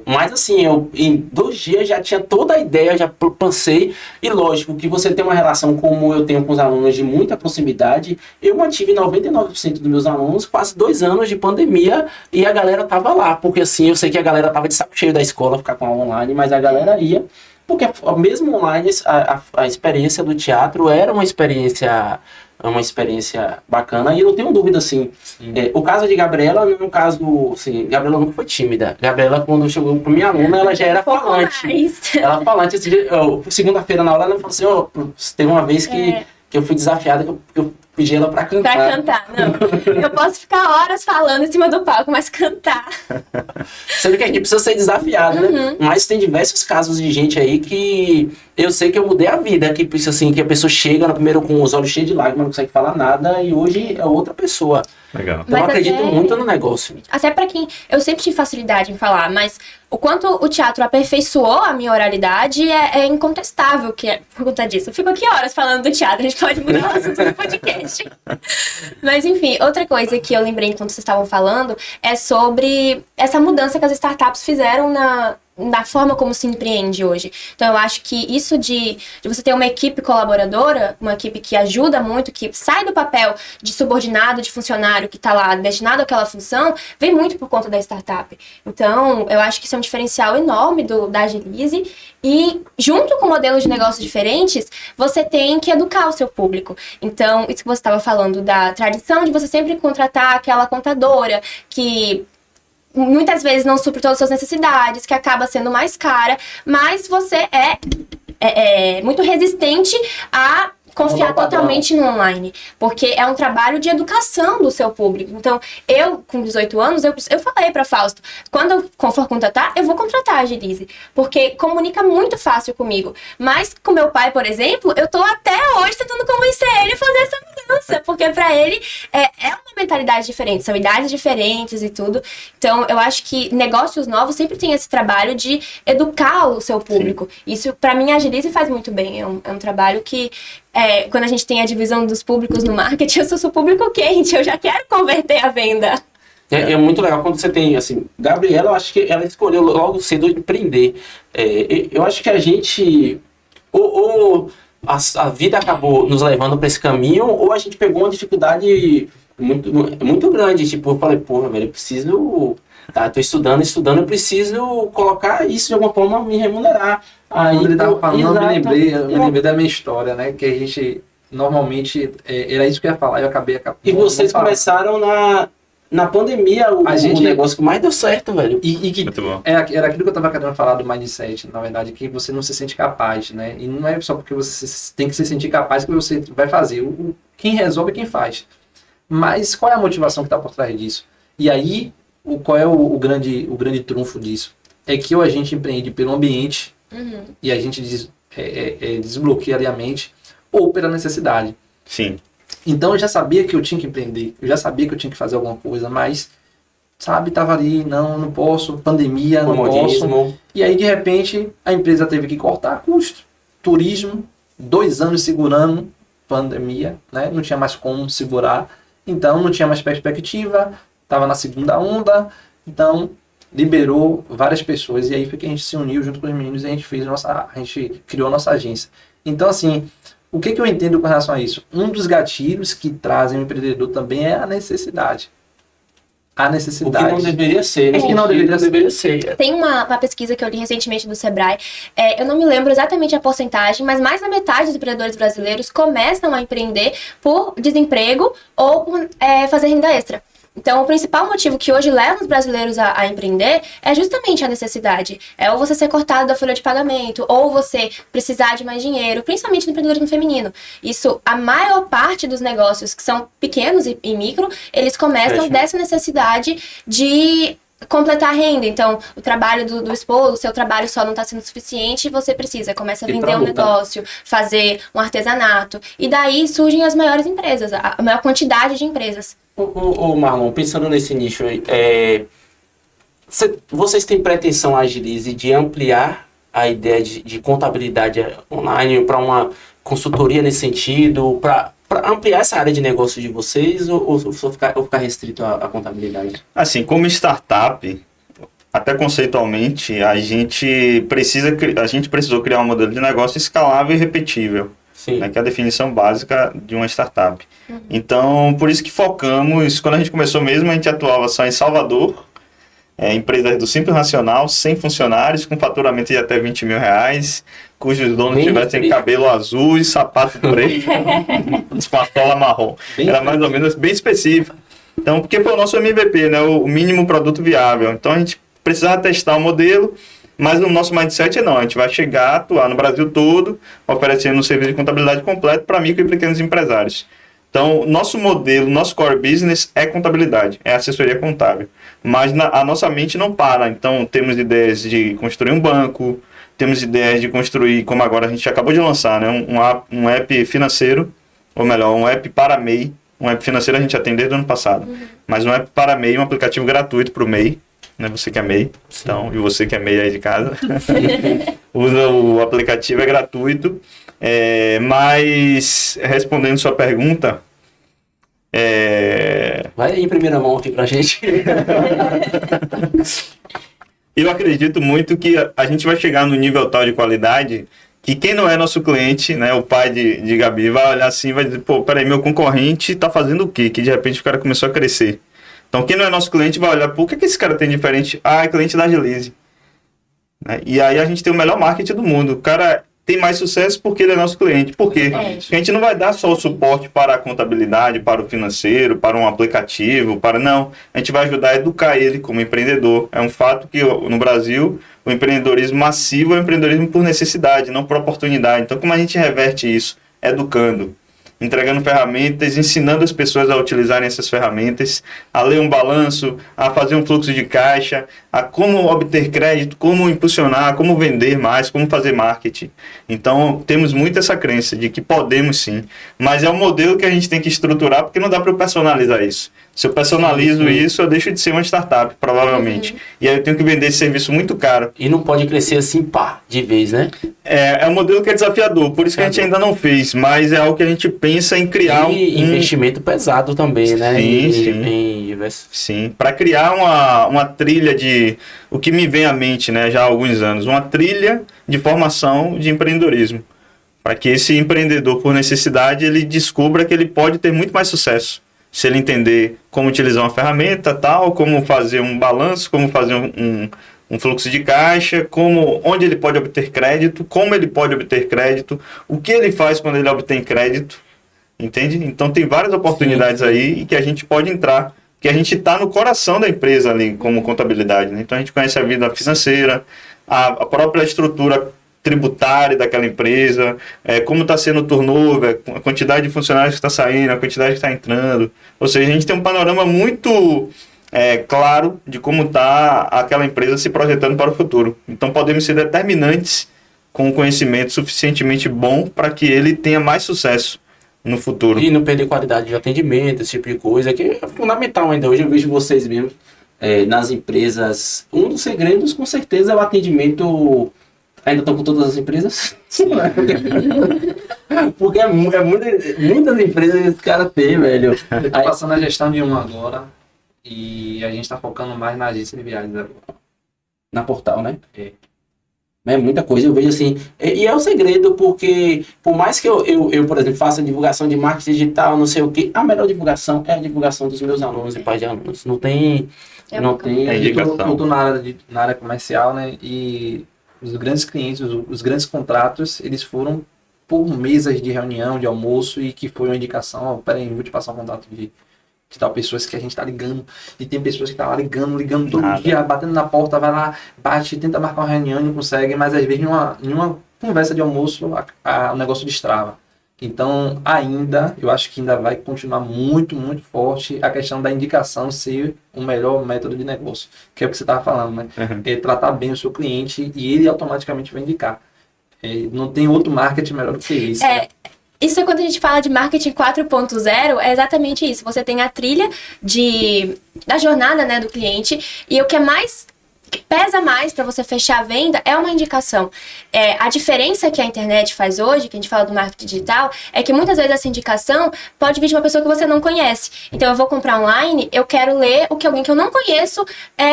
Mas assim, eu em 2 dias já tinha toda a ideia, já pensei, e lógico que você tem uma relação como eu tenho com os alunos de muita proximidade. Eu mantive 99% dos meus alunos, quase 2 anos de pandemia, e a galera tava lá, porque assim, eu sei que a galera tava de saco cheio da escola, ficar com a online, mas a galera ia, porque mesmo online, a experiência do teatro era uma experiência bacana, e eu não tenho dúvida, assim, o caso de Gabriela, no caso, assim, Gabriela nunca foi tímida. Gabriela, quando chegou pra minha aluna, ela já era falante. Ela falante, segunda-feira na aula, ela falou assim, teve uma vez que eu fui desafiada, que eu pedi ela pra cantar. Pra cantar, não. Eu posso ficar horas falando em cima do palco, mas cantar... Sendo que a gente precisa ser desafiado, né? Mas tem diversos casos de gente aí que eu sei que eu mudei a vida, que assim, que a pessoa chega no primeiro com os olhos cheios de lágrimas, não consegue falar nada, e hoje é outra pessoa. Legal. Então eu acredito muito no negócio. Até pra quem... Eu sempre tive facilidade em falar, mas o quanto o teatro aperfeiçoou a minha oralidade é incontestável, que é por conta disso. Eu fico aqui horas falando do teatro, a gente pode mudar o assunto do podcast. Mas enfim, outra coisa que eu lembrei enquanto vocês estavam falando é sobre essa mudança que as startups fizeram na forma como se empreende hoje. Então eu acho que isso de você ter uma equipe colaboradora, uma equipe que ajuda muito, que sai do papel de subordinado, de funcionário que está lá destinado àquela função, vem muito por conta da startup. Então eu acho que isso é um diferencial enorme da Agilize, e junto com modelos de negócios diferentes, você tem que educar o seu público. Então isso que você estava falando da tradição de você sempre contratar aquela contadora que muitas vezes não supre todas as suas necessidades, que acaba sendo mais cara, mas você é muito resistente a confiar totalmente no online, porque é um trabalho de educação do seu público. Então, eu, com 18 anos, eu falei pra Fausto, quando eu for contratar, eu vou contratar a Agilize, porque comunica muito fácil comigo. Mas com meu pai, por exemplo, eu tô até hoje tentando convencer ele a fazer essa mudança. criança, porque para ele é uma mentalidade diferente, são idades diferentes e tudo. Então, eu acho que negócios novos sempre tem esse trabalho de educar o seu público. Sim. Isso, para mim, a Agilize faz muito bem. É um trabalho que, quando a gente tem a divisão dos públicos no marketing, eu sou público quente, eu já quero converter a venda. É muito legal quando você tem, assim, Gabriela, eu acho que ela escolheu logo cedo empreender. Eu acho que a gente, ou a vida acabou nos levando para esse caminho, ou a gente pegou uma dificuldade muito grande. Tipo, eu falei, porra, velho, eu preciso, tô estudando, eu preciso colocar isso de alguma forma, me remunerar. Aí, quando ele tava falando, eu me lembrei da minha história, né, que a gente, normalmente, era isso que eu ia falar, eu acabei... E vocês começaram na pandemia, o negócio que mais deu certo, velho. E que era aquilo que eu tava querendo falar do mindset, na verdade, que você não se sente capaz, né? E não é só porque você tem que se sentir capaz que você vai fazer. Quem resolve é quem faz. Mas qual é a motivação que está por trás disso? E aí, qual é o grande trunfo disso? É que ou a gente empreende pelo ambiente, e a gente desbloqueia ali a mente, ou pela necessidade. Sim. Então eu já sabia que eu tinha que empreender, eu já sabia que eu tinha que fazer alguma coisa, mas, sabe, tava ali, não posso, pandemia, não posso. E aí, de repente, a empresa teve que cortar custo. Turismo, 2 anos segurando, pandemia, né? Não tinha mais como segurar, então não tinha mais perspectiva, tava na segunda onda, então liberou várias pessoas, e aí foi que a gente se uniu junto com os meninos e a gente criou a nossa agência. Então, assim... O que eu entendo com relação a isso? Um dos gatilhos que trazem o empreendedor também é a necessidade. A necessidade. O que não deveria ser, né? O que não deveria ser. Tem uma pesquisa que eu li recentemente do Sebrae. Eu não me lembro exatamente a porcentagem, mas mais da metade dos empreendedores brasileiros começam a empreender por desemprego ou por fazer renda extra. Então, o principal motivo que hoje leva os brasileiros a empreender é justamente a necessidade. Ou você ser cortado da folha de pagamento, ou você precisar de mais dinheiro, principalmente no empreendedorismo feminino. Isso, a maior parte dos negócios que são pequenos e micro, eles começam dessa necessidade de completar a renda. Então, o trabalho do esposo, o seu trabalho só não está sendo suficiente, você começa a vender um negócio, fazer um artesanato. E daí surgem as maiores empresas, a maior quantidade de empresas. Ô Marlon, pensando nesse nicho aí, vocês têm pretensão, Agilize, de ampliar a ideia de contabilidade online para uma consultoria nesse sentido, para ampliar essa área de negócio de vocês, ou ficar restrito à contabilidade? Assim, como startup, até conceitualmente, a gente precisou criar um modelo de negócio escalável e repetível. Né, que é a definição básica de uma startup. Então, por isso que focamos, quando a gente começou mesmo, a gente atuava só em Salvador, empresa do Simples Nacional, 100 funcionários, com faturamento de até 20 mil reais, cujos donos tivessem cabelo azul e sapato preto, com a sola marrom. Era mais ou menos bem específico. Então, porque foi o nosso MVP, né, o mínimo produto viável. Então, a gente precisava testar o modelo. Mas o nosso mindset não, a gente vai chegar a atuar no Brasil todo, oferecendo um serviço de contabilidade completo para micro e pequenos empresários. Então, nosso modelo, nosso core business é contabilidade, é assessoria contábil. Mas a nossa mente não para, então temos ideias de construir um banco, temos ideias de construir, como agora a gente acabou de lançar, né, um app financeiro, ou melhor, um app para MEI. Um app financeiro a gente já tem desde o ano passado, mas um app para MEI, um aplicativo gratuito para o MEI. Né, você que é MEI, então, e você que é MEI aí de casa, usa o aplicativo, é gratuito. Mas, respondendo sua pergunta... Vai aí em primeira mão aqui pra gente. Eu acredito muito que a gente vai chegar no nível tal de qualidade que quem não é nosso cliente, né, o pai de Gabi, vai olhar assim e vai dizer, pô, peraí, meu concorrente tá fazendo o quê? Que de repente o cara começou a crescer. Então, quem não é nosso cliente vai olhar, por que esse cara tem diferente? Ah, é cliente da Agilize. Né? E aí a gente tem o melhor marketing do mundo. O cara tem mais sucesso porque ele é nosso cliente. Por quê? Porque a gente não vai dar só o suporte para a contabilidade, para o financeiro, para um aplicativo, não. A gente vai ajudar a educar ele como empreendedor. É um fato que no Brasil, o empreendedorismo massivo é o empreendedorismo por necessidade, não por oportunidade. Então, como a gente reverte isso? Educando. entregando ferramentas, ensinando as pessoas a utilizarem essas ferramentas, a ler um balanço, a fazer um fluxo de caixa, a como obter crédito, como impulsionar, como vender mais, como fazer marketing. Então, temos muito essa crença de que podemos sim, mas é um modelo que a gente tem que estruturar, porque não dá para eu personalizar isso. Se eu personalizo isso, eu deixo de ser uma startup, provavelmente. E aí eu tenho que vender esse serviço muito caro. E não pode crescer assim, pá, de vez, né? É um modelo que é desafiador, por isso que a gente ainda não fez, mas é algo que a gente pensa em criar investimento pesado também, né? Sim, para criar uma trilha de... O que me vem à mente, né, já há alguns anos, uma trilha de formação de empreendedorismo. Para que esse empreendedor, por necessidade, ele descubra que ele pode ter muito mais sucesso. Se ele entender como utilizar uma ferramenta, tal, como fazer um balanço, como fazer um fluxo de caixa, onde ele pode obter crédito, como ele pode obter crédito, o que ele faz quando ele obtém crédito, entende? Então tem várias oportunidades aí que a gente pode entrar, que a gente está no coração da empresa ali, como contabilidade, né? Então a gente conhece a vida financeira, a própria estrutura tributária daquela empresa, como está sendo o turnover, a quantidade de funcionários que está saindo, a quantidade que está entrando. Ou seja, a gente tem um panorama muito claro de como está aquela empresa se projetando para o futuro. Então podemos ser determinantes com um conhecimento suficientemente bom para que ele tenha mais sucesso no futuro. E não perder qualidade de atendimento, esse tipo de coisa, que é fundamental ainda. Hoje eu vejo vocês mesmos nas empresas. Um dos segredos, com certeza, é o atendimento. Ainda estão com todas as empresas? Porque muitas empresas que os caras têm, velho. Eu tô passando a gestão de uma agora e a gente está focando mais na agência de viagens agora. Na Portal, né? É muita coisa, eu vejo assim. E é o segredo, porque por mais que eu, por exemplo, faça divulgação de marketing digital, não sei o quê, a melhor divulgação é a divulgação dos meus alunos e pais de alunos. Não tem indicação. Eu tô na área comercial, né? E os grandes clientes, os grandes contratos, eles foram por mesas de reunião, de almoço, e que foi uma indicação, peraí, vou te passar um contato de tal pessoas que a gente tá ligando, e tem pessoas que tá lá ligando todo dia, batendo na porta, vai lá, bate, tenta marcar uma reunião e não consegue, mas às vezes em uma conversa de almoço o negócio destrava. Então, eu acho que ainda vai continuar muito, muito forte a questão da indicação ser o melhor método de negócio, que é o que você estava falando, né? É tratar bem o seu cliente e ele automaticamente vai indicar. Não tem outro marketing melhor do que esse. Né? Isso é quando a gente fala de marketing 4.0, é exatamente isso. Você tem a trilha da jornada, né, do cliente, e o que pesa mais para você fechar a venda é uma indicação. A diferença que a internet faz hoje, que a gente fala do marketing digital, é que muitas vezes essa indicação pode vir de uma pessoa que você não conhece. Então eu vou comprar online, eu quero ler o que alguém que eu não conheço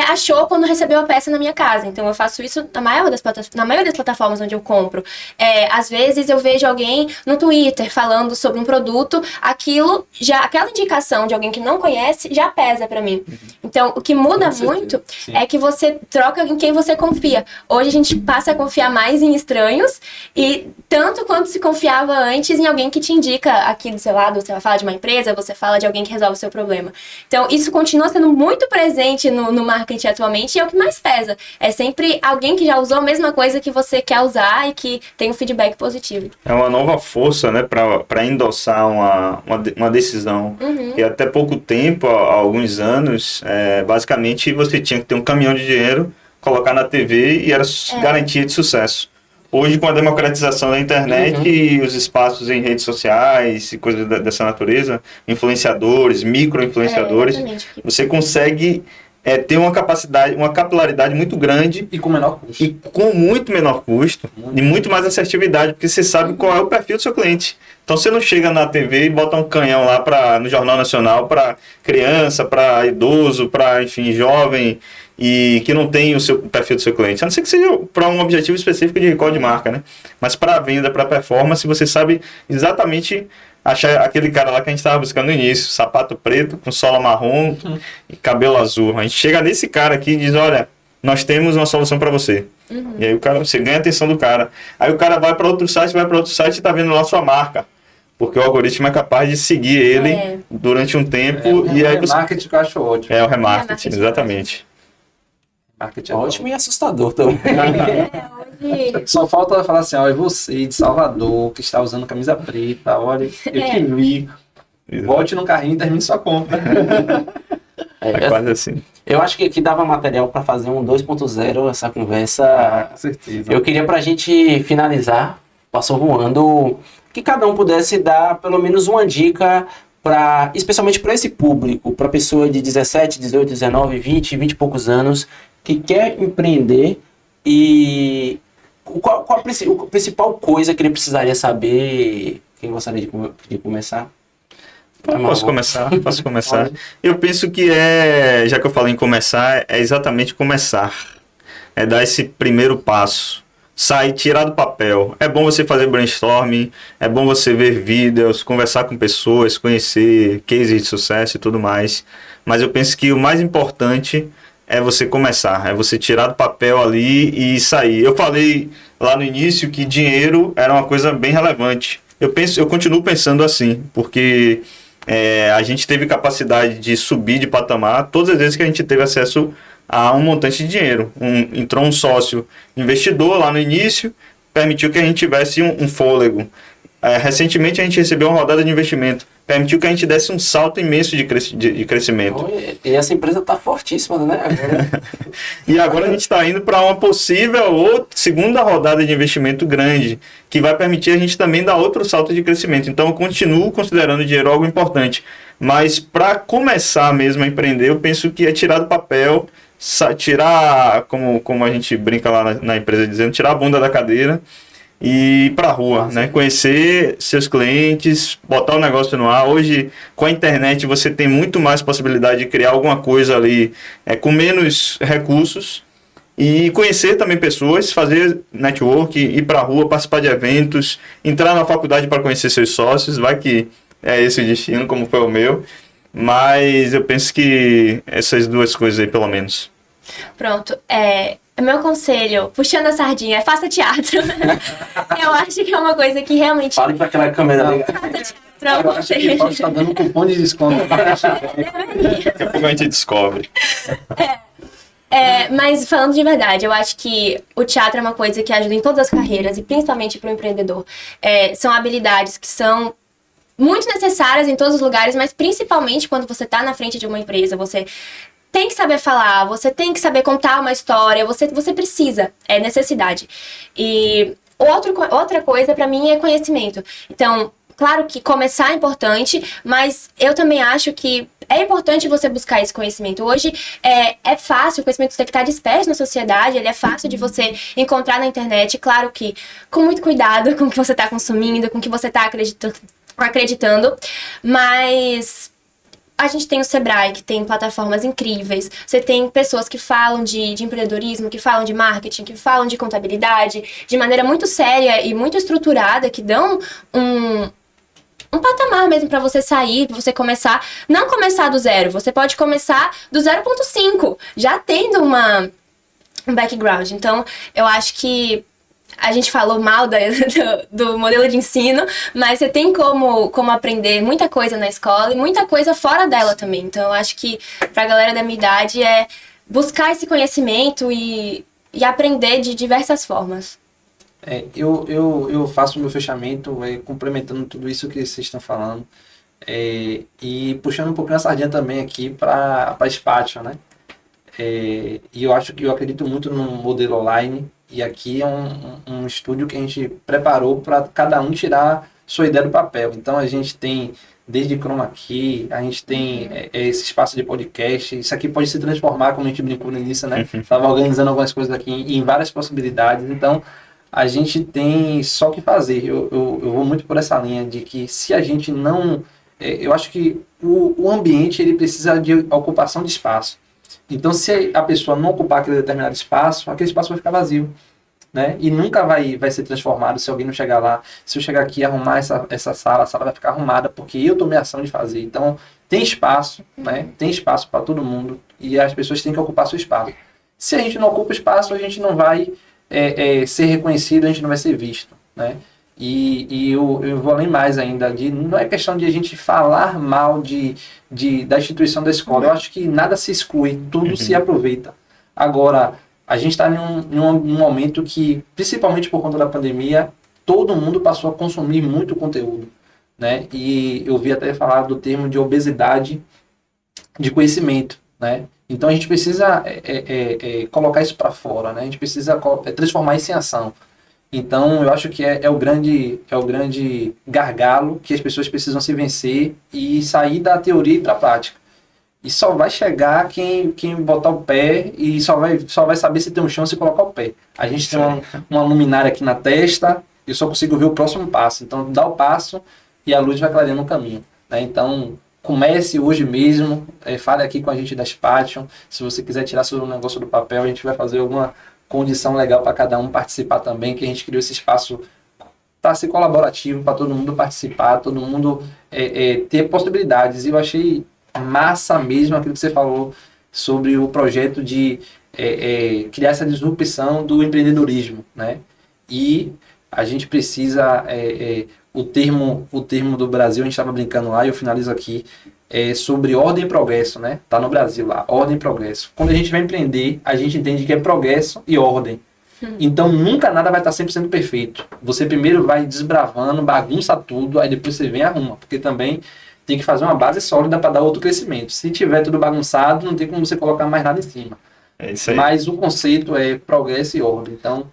achou quando recebeu a peça na minha casa. Então eu faço isso na maioria das plataformas onde eu compro. Às vezes eu vejo alguém no Twitter falando sobre um produto, aquela indicação de alguém que não conhece já pesa para mim. Então o que muda muito é que você troca em quem você confia. Hoje a gente passa a confiar mais em estranhos, e tanto quanto se confiava antes em alguém que te indica aqui do seu lado. Você vai falar de uma empresa, você fala de alguém que resolve o seu problema. Então isso continua sendo muito presente no marketing atualmente, e é o que mais pesa. É sempre alguém que já usou a mesma coisa que você quer usar e que tem um feedback positivo. É uma nova força, né, para endossar uma decisão. E até pouco tempo, há alguns anos, basicamente você tinha que ter um caminhão de dinheiro, colocar na TV, e era garantia de sucesso. Hoje, com a democratização da internet e os espaços em redes sociais e coisas dessa natureza, influenciadores, micro-influenciadores, você consegue ter uma capacidade, uma capilaridade muito grande. E com menor custo. E com muito menor custo. E muito mais assertividade, porque você sabe qual é o perfil do seu cliente. Então você não chega na TV e bota um canhão lá no Jornal Nacional para criança, para idoso, para, enfim, jovem, e que não tem o perfil do seu cliente. A não ser que seja para um objetivo específico de recall de marca, né? Mas para venda, para performance, você sabe exatamente achar aquele cara lá que a gente estava buscando no início, sapato preto, com sola marrom e cabelo azul. A gente chega nesse cara aqui e diz, olha, nós temos uma solução para você. E aí você ganha a atenção do cara. Aí o cara vai para outro site e está vendo lá sua marca. Porque o algoritmo é capaz de seguir ele durante um tempo. E aí o remarketing que eu acho ótimo. É o remarketing, exatamente. Marketing Ótimo e assustador também. Hoje... Só falta falar assim, ó, é você de Salvador que está usando camisa preta, olha, eu te vi. Volte no carrinho e termine sua compra. É quase assim. Eu acho que aqui dava material para fazer um 2.0 essa conversa. Com certeza. Eu queria pra gente finalizar, passou voando, que cada um pudesse dar pelo menos uma dica especialmente para esse público, para pessoa de 17, 18, 19, 20 e poucos anos que quer empreender e qual a principal coisa que ele precisaria saber? Quem gostaria de começar? Posso começar. Eu penso que já que eu falei em começar, é exatamente começar. É dar esse primeiro passo. Sair, tirar do papel. É bom você fazer brainstorming, é bom você ver vídeos, conversar com pessoas, conhecer cases de sucesso e tudo mais. Mas eu penso que o mais importante é você começar, é você tirar do papel ali e sair. Eu falei lá no início que dinheiro era uma coisa bem relevante. Eu continuo pensando assim, porque a gente teve capacidade de subir de patamar todas as vezes que a gente teve acesso a um montante de dinheiro. Entrou um sócio investidor lá no início, permitiu que a gente tivesse um fôlego. Recentemente a gente recebeu uma rodada de investimento, permitiu que a gente desse um salto imenso de crescimento. E essa empresa está fortíssima, né? E agora a gente está indo para uma possível segunda rodada de investimento grande, que vai permitir a gente também dar outro salto de crescimento. Então eu continuo considerando o dinheiro algo importante. Mas para começar mesmo a empreender, eu penso que é tirar do papel, tirar, como a gente brinca lá na empresa dizendo, tirar a bunda da cadeira e ir para a rua, né? Conhecer seus clientes, botar o negócio no ar. Hoje, com a internet, você tem muito mais possibilidade de criar alguma coisa ali com menos recursos e conhecer também pessoas, fazer network, ir para a rua, participar de eventos, entrar na faculdade para conhecer seus sócios, vai que é esse o destino, como foi o meu. Mas eu penso que essas duas coisas aí, pelo menos. Pronto, meu conselho, puxando a sardinha, faça teatro. Eu acho que é uma coisa que realmente... Fale para aquela câmera ali. Eu acho que pode estar dando um cupom de desconto. Daqui a pouco a gente descobre. Mas falando de verdade, eu acho que o teatro é uma coisa que ajuda em todas as carreiras, e principalmente para o empreendedor. São habilidades que são muito necessárias em todos os lugares, mas principalmente quando você está na frente de uma empresa, você tem que saber falar, você tem que saber contar uma história, você precisa, é necessidade. E outra coisa para mim é conhecimento. Então, claro que começar é importante, mas eu também acho que é importante você buscar esse conhecimento. Hoje é fácil, o conhecimento tem que estar disperso na sociedade, ele é fácil de você encontrar na internet, claro que com muito cuidado com o que você está consumindo, com o que você está acreditando, mas a gente tem o Sebrae, que tem plataformas incríveis, você tem pessoas que falam de empreendedorismo, que falam de marketing, que falam de contabilidade, de maneira muito séria e muito estruturada, que dão um patamar mesmo para você sair, para você começar, não começar do zero, você pode começar do 0.5, já tendo um background. Então, eu acho que a gente falou mal do modelo de ensino, mas você tem como aprender muita coisa na escola e muita coisa fora dela também. Então, eu acho que pra galera da minha idade é buscar esse conhecimento e aprender de diversas formas. Eu faço o meu fechamento complementando tudo isso que vocês estão falando e puxando um pouquinho a sardinha também aqui para Spatio, né? E eu acredito muito no modelo online. E aqui é um estúdio que a gente preparou para cada um tirar sua ideia do papel. Então a gente tem desde Chroma Key, a gente tem esse espaço de podcast. Isso aqui pode se transformar, como a gente brincou no início, né? Estava organizando algumas coisas aqui em várias possibilidades. Então a gente tem só o que fazer. Eu vou muito por essa linha de que se a gente não... eu acho que o ambiente ele precisa de ocupação de espaço. Então, se a pessoa não ocupar aquele determinado espaço, aquele espaço vai ficar vazio, né? E nunca vai ser transformado se alguém não chegar lá. Se eu chegar aqui e arrumar essa sala, a sala vai ficar arrumada, porque eu tomei ação de fazer. Então, tem espaço, né? Tem espaço para todo mundo e as pessoas têm que ocupar seu espaço. Se a gente não ocupa espaço, a gente não vai ser reconhecido, a gente não vai ser visto, né? E eu vou além mais ainda, não é questão de a gente falar mal da instituição da escola. Eu acho que nada se exclui, tudo se aproveita. Agora, a gente está num momento que, principalmente por conta da pandemia, todo mundo passou a consumir muito conteúdo, né? E eu vi até falar do termo de obesidade de conhecimento, né? Então a gente precisa colocar isso para fora, né? A gente precisa transformar isso em ação. Então eu acho que é o grande gargalo que as pessoas precisam se vencer e sair da teoria e para a prática. E só vai chegar quem botar o pé e só vai saber se tem um chão se colocar o pé. A gente tem uma luminária aqui na testa, eu só consigo ver o próximo passo. Então dá o passo e a luz vai clareando o caminho, né? Então comece hoje mesmo, fale aqui com a gente da Spation. Se você quiser tirar seu negócio do papel, a gente vai fazer alguma condição legal para cada um participar também, que a gente criou esse espaço para ser colaborativo, para todo mundo participar, todo mundo ter possibilidades. E eu achei massa mesmo aquilo que você falou sobre o projeto de criar essa disrupção do empreendedorismo, né? E a gente precisa, o termo do Brasil, a gente estava brincando lá e eu finalizo aqui, sobre ordem e progresso, né? Tá no Brasil lá, ordem e progresso. Quando a gente vai empreender, a gente entende que é progresso e ordem. Então nunca nada vai estar 100% perfeito. Você primeiro vai desbravando, bagunça tudo, aí depois você vem e arruma, porque também tem que fazer uma base sólida para dar outro crescimento. Se tiver tudo bagunçado, não tem como você colocar mais nada em cima. É isso aí. Mas o conceito é progresso e ordem. Então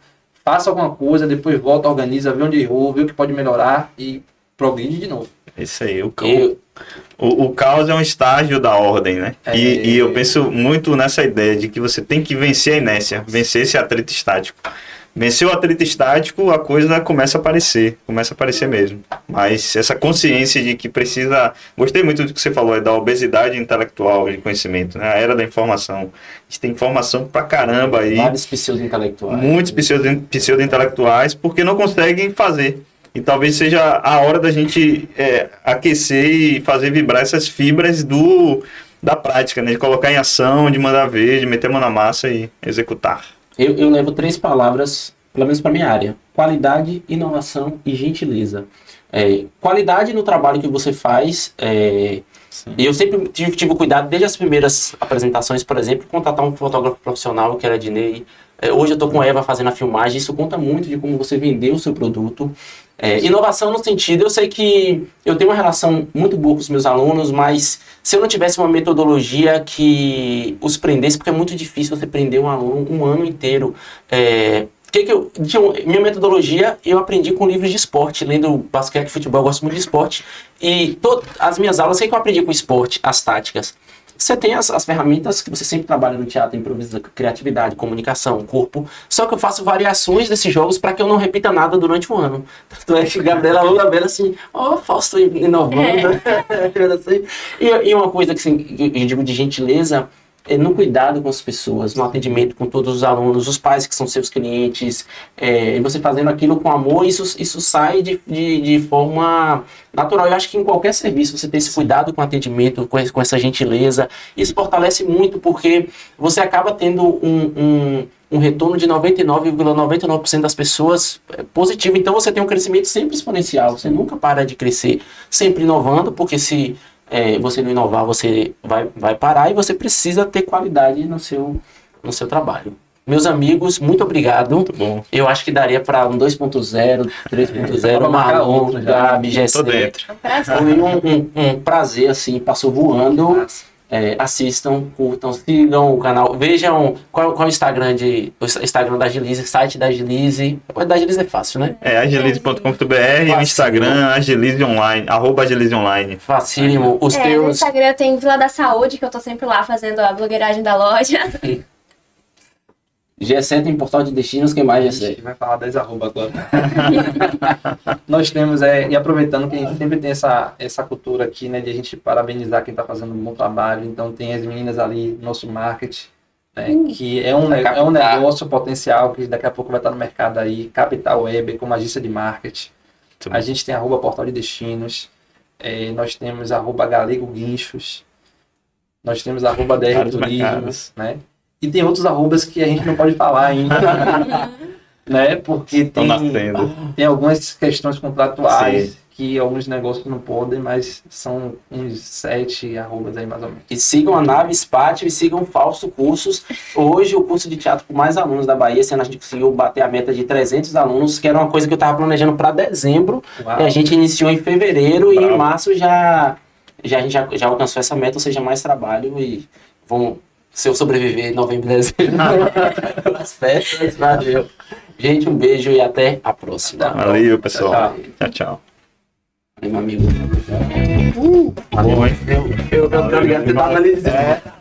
faça alguma coisa, depois volta, organiza, vê onde errou, vê o que pode melhorar e progride de novo. É isso aí. O caos é um estágio da ordem, né? E eu penso muito nessa ideia de que você tem que vencer a inércia, vencer esse atrito estático. Venceu o atrito estático, a coisa começa a aparecer mesmo. Mas essa consciência de que precisa... Gostei muito do que você falou, da obesidade intelectual de conhecimento, né? A era da informação. A gente tem informação pra caramba aí. Vários pseudo-intelectuais. Muitos pseudo-intelectuais, porque não conseguem fazer. E talvez seja a hora da gente aquecer e fazer vibrar essas fibras da prática, né? De colocar em ação, de mandar ver, de meter a mão na massa e executar. Eu levo 3 palavras, pelo menos para minha área: qualidade, inovação e gentileza. Qualidade no trabalho que você faz. E eu sempre tive cuidado, desde as primeiras apresentações, por exemplo, contratar um fotógrafo profissional, que era Dinei. Hoje eu estou com a Eva fazendo a filmagem. Isso conta muito de como você vendeu o seu produto. Inovação no sentido, eu sei que eu tenho uma relação muito boa com os meus alunos, mas se eu não tivesse uma metodologia que os prendesse, porque é muito difícil você prender um aluno um ano inteiro. Minha metodologia eu aprendi com livros de esporte, lendo basquete e futebol. Eu gosto muito de esporte, e as minhas aulas, sei que eu aprendi com esporte, as táticas. Você tem as ferramentas que você sempre trabalha no teatro: improvisação, criatividade, comunicação, corpo. Só que eu faço variações desses jogos para que eu não repita nada durante um ano. Tanto é que Gabriela Lula assim, Fausto inovando. E uma coisa que assim, eu digo de gentileza, no cuidado com as pessoas, no atendimento com todos os alunos, os pais que são seus clientes, e você fazendo aquilo com amor, isso sai de forma natural. Eu acho que em qualquer serviço você tem esse cuidado com o atendimento, com essa gentileza. Isso fortalece muito, porque você acaba tendo um retorno de 99,99% das pessoas positivo. Então você tem um crescimento sempre exponencial, você nunca para de crescer, sempre inovando, porque se você não inovar, você vai parar, e você precisa ter qualidade no seu trabalho. Meus amigos, muito obrigado. Muito bom. Eu acho que daria para um 2.0, 3.0, Marlon, Gabi, Gessé. Foi um prazer, assim, passou voando. Assistam, curtam, sigam o canal, vejam qual é o Instagram da Agilize, site da Agilize. O da Agilize é fácil, né? agilize.com.br, o Instagram, Agilize Online, @AgilizeOnline. Facílimo. Os No teus... Instagram tem Vila da Saúde, que eu tô sempre lá fazendo a blogueiragem da loja. G7 tem portal de destinos, quem mais, A G7? gente vai falar das arroba agora. Nós temos, e aproveitando que a gente sempre tem essa cultura aqui, né, de a gente parabenizar quem está fazendo um bom trabalho. Então tem as meninas ali, nosso marketing, né, que é um negócio potencial que daqui a pouco vai estar no mercado aí. Capital Web, como agência de marketing. A gente tem @portal de destinos. Nós temos @galego guinchos. Nós temos @dr turismo, né? E tem outros arrobas que a gente não pode falar ainda, né? Porque tem algumas questões contratuais que alguns negócios não podem, mas são uns 7 arrobas aí mais ou menos. E sigam a Nave Spatio e sigam o Fausto Cursos. Hoje o curso de teatro com mais alunos da Bahia, sendo a gente conseguiu bater a meta de 300 alunos, que era uma coisa que eu estava planejando para dezembro. Uau. E a gente iniciou em fevereiro e Bravo. em março a gente já alcançou essa meta, ou seja, mais trabalho e vamos, se eu sobreviver em novembro e dezembro, as festas, valeu. Gente, um beijo e até a próxima. Valeu, pessoal. Tchau. Tchau. Valeu, meu amigo. Valeu, hein? Eu tô ligado, você tava ali dizendo.